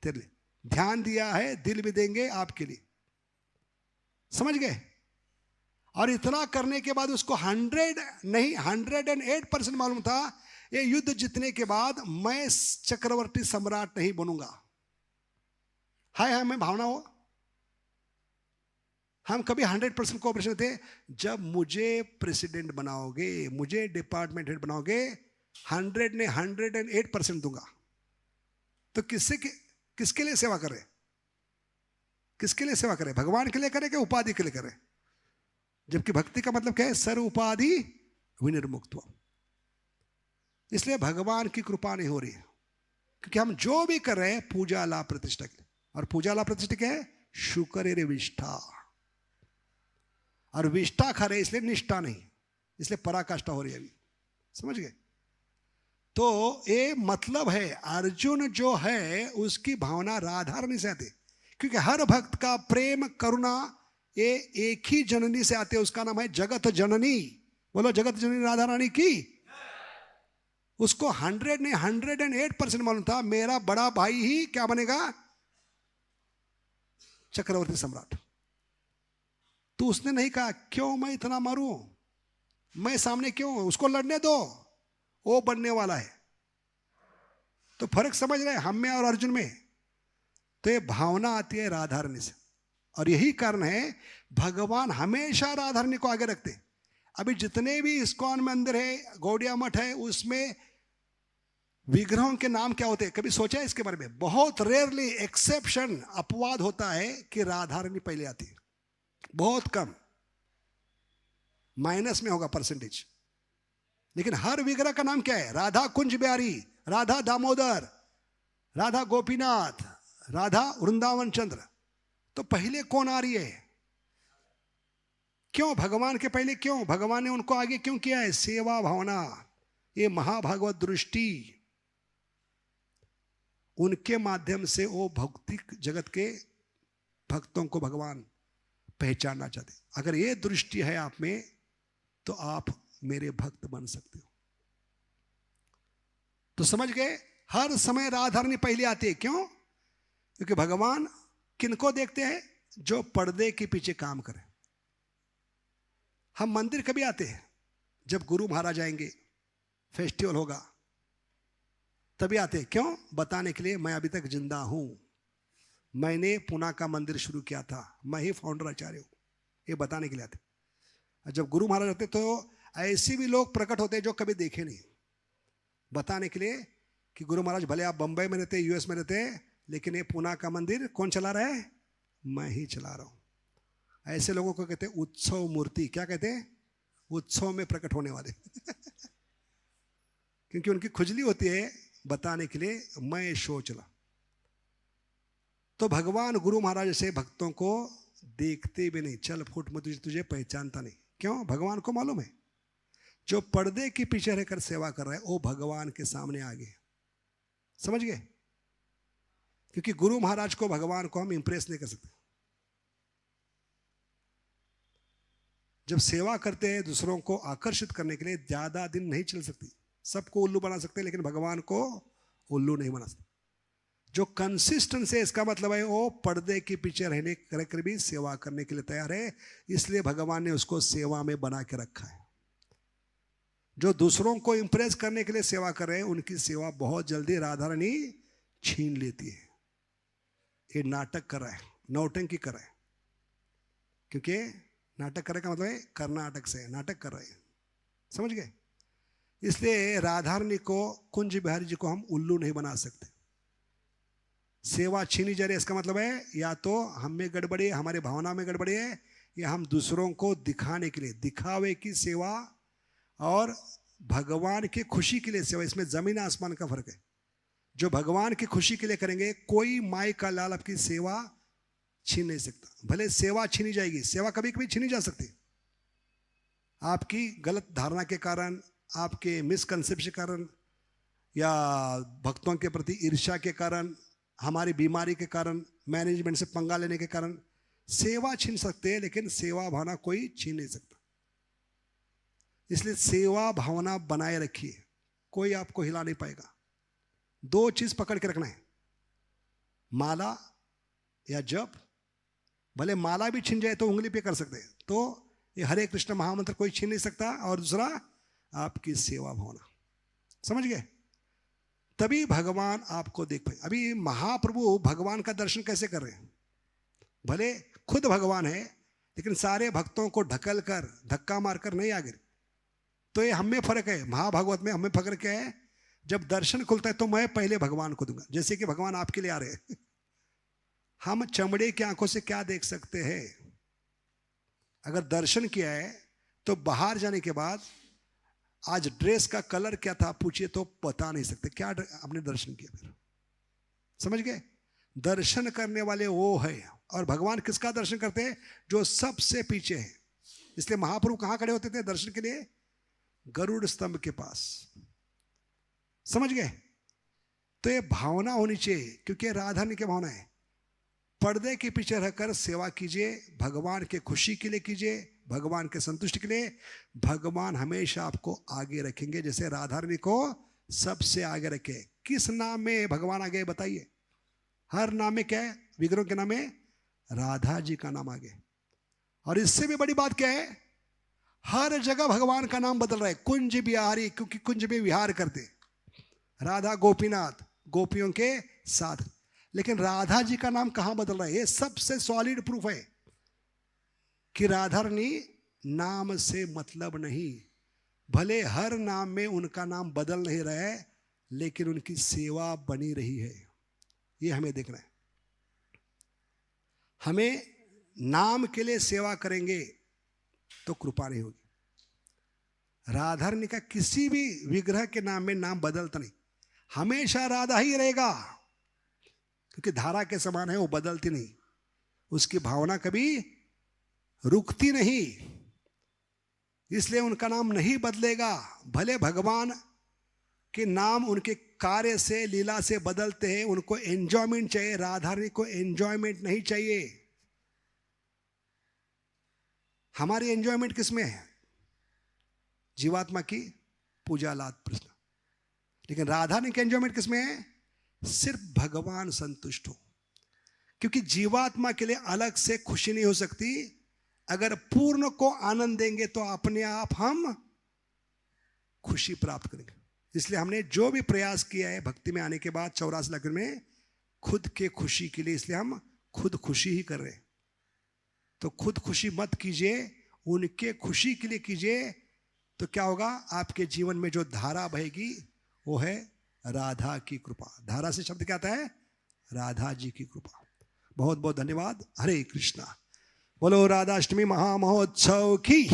तेरे लिए। ध्यान दिया है, दिल भी देंगे आपके लिए। समझ गए? और इतना करने के बाद उसको 100 नहीं 108% मालूम था, ये युद्ध जीतने के बाद मैं चक्रवर्ती सम्राट नहीं बनूंगा। हाय मैं भावना हो। हम कभी 100% कोऑपरेशन थे। जब मुझे प्रेसिडेंट बनाओगे, मुझे डिपार्टमेंट हेड बनाओगे, 100 ने 108% दूंगा। तो किसके लिए सेवा कर रहे? किसके लिए सेवा करें? भगवान के लिए करें कि उपाधि के लिए करें? जबकि भक्ति का मतलब क्या है? सर्व उपाधि विनिर्मुक्त। इसलिए भगवान की कृपा नहीं हो रही है, क्योंकि हम जो भी कर रहे हैं पूजा लाभ प्रतिष्ठा के लिए। और पूजा लाभ प्रतिष्ठा क्या है? शुक्र रे विष्ठा। और विष्ठा खा रहे इसलिए निष्ठा नहीं, इसलिए पराकाष्ठा हो रही है अभी। समझ गए? तो ये मतलब है अर्जुन जो है उसकी भावना राधा रानी से आती, क्योंकि हर भक्त का प्रेम करुणा ये एक ही जननी से आते हैं, उसका नाम है जगत जननी। बोलो जगत जननी राधा रानी की। उसको 100 ने 108% मालूम था, मेरा बड़ा भाई ही क्या बनेगा? चक्रवर्ती सम्राट। तो उसने नहीं कहा क्यों मैं इतना मारूं, मैं सामने क्यों, उसको लड़ने दो, वो बनने वाला है। तो फर्क समझ रहे हैं हम में और अर्जुन में? तो ये भावना आती है राधा रानी से, और यही कारण है भगवान हमेशा राधा रानी को आगे रखते। अभी जितने भी इस्कॉन मंदिर है, गौड़िया मठ है, उसमें विग्रहों के नाम क्या होते हैं? कभी सोचा है इसके बारे में? बहुत रेयरली एक्सेप्शन अपवाद होता है कि राधा रानी पहले आती है, बहुत कम, माइनस में होगा परसेंटेज। लेकिन हर विग्रह का नाम क्या है? राधा कुंज बिहारी, राधा दामोदर, राधा गोपीनाथ, राधा वृंदावन चंद्र। तो पहले कौन आ रही है? क्यों भगवान के पहले? क्यों भगवान ने उनको आगे क्यों किया है? सेवा भावना, ये महाभागवत दृष्टि, उनके माध्यम से वो भौतिक जगत के भक्तों को भगवान पहचानना चाहते। अगर ये दृष्टि है आप में तो आप मेरे भक्त बन सकते हो। तो समझ गए? हर समय राधा रानी पहले आती है। क्यों? क्योंकि भगवान किनको देखते हैं? जो पर्दे के पीछे काम करें। हम मंदिर कभी आते हैं? जब गुरु महाराज आएंगे, फेस्टिवल होगा, तभी आते हैं। क्यों? बताने के लिए मैं अभी तक जिंदा हूं, मैंने पुणे का मंदिर शुरू किया था, मैं ही फाउंडर आचार्य हूं, ये बताने के लिए आते। जब गुरु महाराज होते तो ऐसे भी लोग प्रकट होते जो कभी देखे नहीं, बताने के लिए कि गुरु महाराज भले आप बंबई में रहते, यूएस में रहते, लेकिन ये पुणे का मंदिर कौन चला रहा है? मैं ही चला रहा हूं। ऐसे लोगों को कहते हैं उत्सव मूर्ति। क्या कहते हैं? उत्सव में प्रकट होने वाले क्योंकि उनकी खुजली होती है बताने के लिए मैं शो चला। तो भगवान गुरु महाराज से भक्तों को देखते भी नहीं, चल फुट में तुझे पहचानता नहीं। क्यों? भगवान को मालूम है जो पर्दे के पीछे रहकर सेवा कर रहा है वो भगवान के सामने आ गए। समझ गए? क्योंकि गुरु महाराज को, भगवान को हम इंप्रेस नहीं कर सकते। जब सेवा करते हैं दूसरों को आकर्षित करने के लिए, ज्यादा दिन नहीं चल सकती। सबको उल्लू बना सकते हैं लेकिन भगवान को उल्लू नहीं बना सकते। जो कंसिस्टेंस है, इसका मतलब है वो पर्दे के पीछे रहने कर भी सेवा करने के लिए तैयार है, इसलिए भगवान ने उसको सेवा में बना के रखा है। जो दूसरों को इंप्रेस करने के लिए सेवा कर रहे हैं, उनकी सेवा बहुत जल्दी राधा रानी छीन लेती है। ये नाटक कर रहा है, नौटंकी कर रहा है, क्योंकि नाटक करने का मतलब है कर्नाटक से नाटक कर रहे हैं, समझ गए। इसलिए राधा रानी को, कुंज बिहारी जी को हम उल्लू नहीं बना सकते। सेवा छीनी जा रही है, इसका मतलब है या तो हम में गड़बड़ी है, हमारे भावना में गड़बड़ी है, या हम दूसरों को दिखाने के लिए, दिखावे की सेवा और भगवान की खुशी के लिए सेवा, इसमें जमीन आसमान का फर्क है। जो भगवान की खुशी के लिए करेंगे, कोई माई का लाल आपकी सेवा छीन नहीं सकता। भले सेवा छीनी जाएगी, सेवा कभी कभी छीनी जा सकती है, आपकी गलत धारणा के कारण, आपके मिसकंसेप्शन के कारण, या भक्तों के प्रति ईर्ष्या के कारण, हमारी बीमारी के कारण, मैनेजमेंट से पंगा लेने के कारण सेवा छीन सकते हैं, लेकिन सेवा भावना कोई छीन नहीं सकता। इसलिए सेवा भावना बनाए रखिए, कोई आपको हिला नहीं पाएगा। दो चीज पकड़ के रखना है, माला या जप। भले माला भी छीन जाए तो उंगली पे कर सकते हैं, तो ये हरे कृष्ण महामंत्र कोई छीन नहीं सकता। और दूसरा आपकी सेवा भावना, समझ गए, तभी भगवान आपको देख पाए। अभी महाप्रभु भगवान का दर्शन कैसे कर रहे हैं? भले खुद भगवान है, लेकिन सारे भक्तों को ढकल कर, धक्का मारकर नहीं आगे। तो ये हम में फर्क है, महाभागवत में हमें फर्क क्या है? जब दर्शन खुलता है तो मैं पहले भगवान को दूंगा, जैसे कि भगवान आपके लिए आ रहे हैं। हम चमड़े की आंखों से क्या देख सकते हैं? अगर दर्शन किया है तो बाहर जाने के बाद आज ड्रेस का कलर क्या था पूछिए तो बता नहीं सकते, क्या आपने दर्शन किया फिर, समझ गए। दर्शन करने वाले वो है, और भगवान किसका दर्शन करते हैं? जो सबसे पीछे है। इसलिए महाप्रभु कहां खड़े होते थे दर्शन के लिए? गरुड़ स्तंभ के पास, समझ गए। तो ये भावना होनी चाहिए, क्योंकि राधा की भावना है। पर्दे के पीछे रहकर सेवा कीजिए, भगवान के खुशी के लिए कीजिए, भगवान के संतुष्टि के लिए। भगवान हमेशा आपको आगे रखेंगे, जैसे राधा रानी को सबसे आगे रखे। किस नाम में भगवान आगे बताइए? हर नाम में क्या है? विग्रहों के नाम में राधा जी का नाम आगे। और इससे भी बड़ी बात क्या है? हर जगह भगवान का नाम बदल रहा है। कुंज बिहारी, क्योंकि कुंज में विहार करते, राधा गोपीनाथ, गोपियों के साथ। लेकिन राधा जी का नाम कहां बदल रहा है? ये सबसे सॉलिड प्रूफ है कि राधा रानी नाम से मतलब नहीं। भले हर नाम में उनका नाम बदल नहीं रहा है, लेकिन उनकी सेवा बनी रही है। ये हमें देखना है। हमें नाम के लिए सेवा करेंगे तो कृपा नहीं होगी। राधा रानी का किसी भी विग्रह के नाम में नाम बदलता नहीं, हमेशा राधा ही रहेगा, क्योंकि धारा के समान है, वो बदलती नहीं। उसकी भावना कभी रुकती नहीं, इसलिए उनका नाम नहीं बदलेगा। भले भगवान के नाम उनके कार्य से, लीला से बदलते हैं, उनको एंजॉयमेंट चाहिए। राधा रानी को एंजॉयमेंट नहीं चाहिए। हमारी एंजॉयमेंट किसमें है? जीवात्मा की पूजा लात प्रश्न। लेकिन राधा रानी की एंजॉयमेंट किसमें है? सिर्फ भगवान संतुष्ट हो। क्योंकि जीवात्मा के लिए अलग से खुशी नहीं हो सकती। अगर पूर्ण को आनंद देंगे तो अपने आप हम खुशी प्राप्त करेंगे। इसलिए हमने जो भी प्रयास किया है भक्ति में आने के बाद 84 लाख में, खुद के खुशी के लिए, इसलिए हम खुद खुशी ही कर रहे हैं। तो खुद खुशी मत कीजिए, उनके खुशी के लिए कीजिए। तो क्या होगा? आपके जीवन में जो धारा बहेगी वो है राधा की कृपा। धारा से शब्द क्या आता है? राधा जी की कृपा। बहुत बहुत धन्यवाद। हरे कृष्णा। बोलो राधाष्टमी महामहोत्सव की।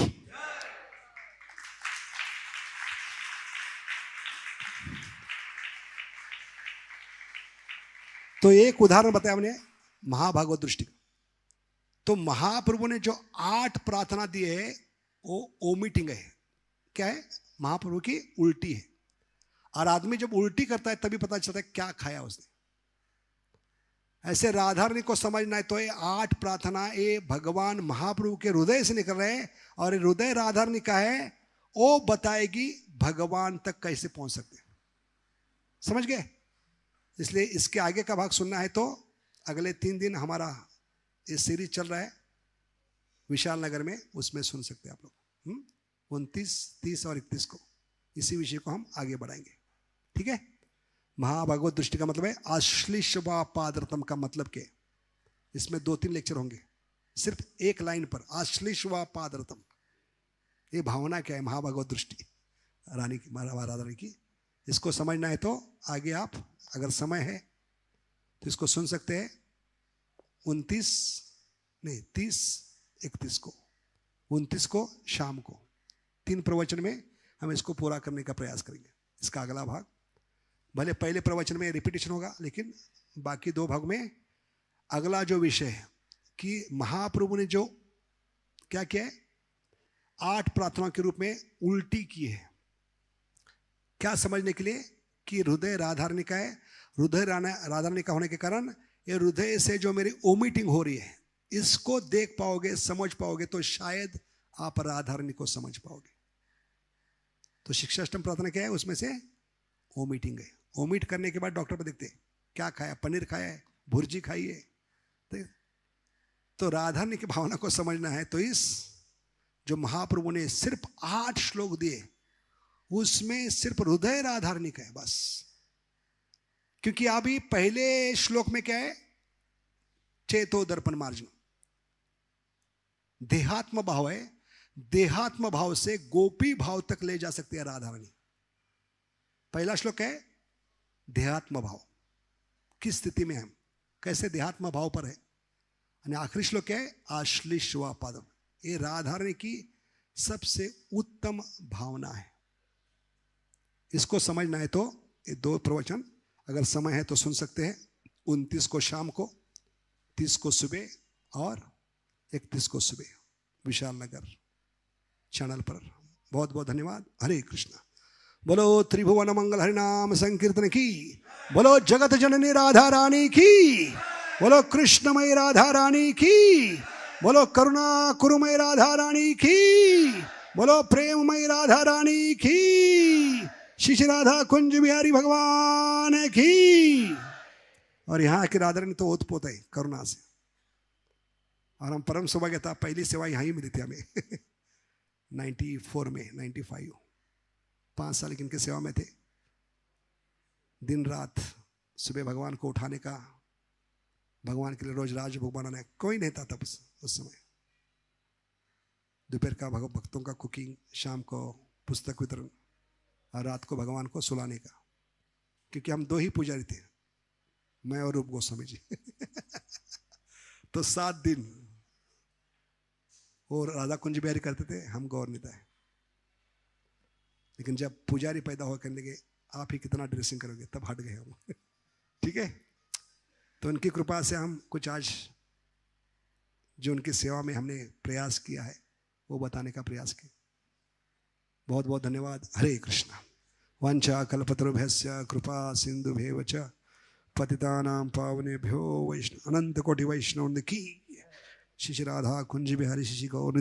तो एक उदाहरण बताया हमने महाभागवत दृष्टि का। तो महाप्रभु ने जो 8 प्रार्थना दी है वो ओमिटिंग है। क्या है? महाप्रभु की उल्टी है। और आदमी जब उल्टी करता है तभी पता चलता है क्या खाया उसने। ऐसे राधारणी को समझना है तो ये 8 प्रार्थना ये भगवान महाप्रभु के हृदय से निकल रहे हैं, और हृदय राधारणी का है, वो बताएगी भगवान तक कैसे पहुंच सकते हैं। समझ गए? इसलिए इसके आगे का भाग सुनना है तो अगले 3 दिन हमारा ये सीरीज चल रहा है विशाल नगर में, उसमें सुन सकते हैं आप लोग। 29, 30 और 31 को इसी विषय को हम आगे बढ़ाएंगे। ठीक है? महाभगवत दृष्टि का मतलब है आश्लिष्वा पादरतम का मतलब क्या है? इसमें 2-3 लेक्चर होंगे सिर्फ एक लाइन पर, आश्लिष्वा पादरतम। ये भावना क्या है? महाभगवत दृष्टि रानी की, राधा रानी की। इसको समझना है तो आगे आप अगर समय है तो इसको सुन सकते हैं 30, 31 को, 29 को शाम को 3 प्रवचन में हम इसको पूरा करने का प्रयास करेंगे। इसका अगला भाग भले पहले प्रवचन में रिपीटेशन होगा, लेकिन बाकी 2 भाग में अगला जो विषय है कि महाप्रभु ने जो क्या किया है, 8 प्रार्थनाओं के रूप में उल्टी की है। क्या समझने के लिए कि हृदय राधारणी का है, हृदय राधारणी का होने के कारण ये हृदय से जो मेरी ओमिटिंग हो रही है, इसको देख पाओगे, समझ पाओगे तो शायद आप राधारणी को समझ पाओगे। तो शिक्षाष्टम प्रार्थना क्या है? उसमें से ओमिटिंग है। ओमिट करने के बाद डॉक्टर पर देखते क्या खाया, पनीर खाया है, भुर्जी खाई है। तो राधारणी की भावना को समझना है तो इस जो महाप्रभु ने सिर्फ 8 श्लोक दिए उसमें सिर्फ हृदय राधारणी का है बस। क्योंकि अभी पहले श्लोक में क्या है? चेतो दर्पण मार्जन, देहात्म भाव है। देहात्म भाव से गोपी भाव तक ले जा सकती है राधारणी। पहला श्लोक है देहात्म भाव, किस स्थिति में हम, कैसे देहात्म भाव पर है। और आखिरी श्लोक है आश्लिष्वा पादम, ये राधारणी की सबसे उत्तम भावना है। इसको समझना है तो ये 2 प्रवचन अगर समय है तो सुन सकते हैं। 29 को शाम को, 30 को सुबह और 31 को सुबह विशाल नगर चैनल पर। बहुत बहुत धन्यवाद। हरे कृष्णा। बोलो त्रिभुवन मंगल हरिनाम संकीर्तन की, बोलो जगत जननी राधा रानी की, बोलो कृष्णमय राधा रानी की, बोलो करुणा कुरुमय राधा रानी की, बोलो प्रेममय राधा रानी की, श्री राधा कुंज बिहारी भगवान की। और यहाँ की राधा रानी तो ओतपोत है करुणा से, और हम परम सौभाग्यता पहली सेवा यहाँ ही मिली थी हमें 94 में 95 5 साल इनके सेवा में थे। दिन रात सुबह भगवान को उठाने का, भगवान के लिए रोज राजभोग बनाना, कोई नहीं था तब उस समय। दोपहर का भक्तों का कुकिंग, शाम को पुस्तक वितरण, और रात को भगवान को सुलाने का। क्योंकि हम 2 ही पुजारी थे, मैं और रूप गोस्वामी जी तो 7 दिन वो राधा कुंज बिहारी करते थे, हम गौरनीता है। लेकिन जब पुजारी पैदा हो करने लगे, आप ही कितना ड्रेसिंग करोगे, तब हट गए हम ठीक है? तो उनकी कृपा से हम कुछ आज जो उनकी सेवा में हमने प्रयास किया है वो बताने का प्रयास किया। बहुत बहुत धन्यवाद। हरे कृष्णा। वांछा कल्पतरुभ्यस्य कृपा सिंधुभ्येव च पतितानां पावनेभ्यो वैष्णव अनंत कोटि वैष्णव की। श्री राधा कुंज बिहारी श्री गौर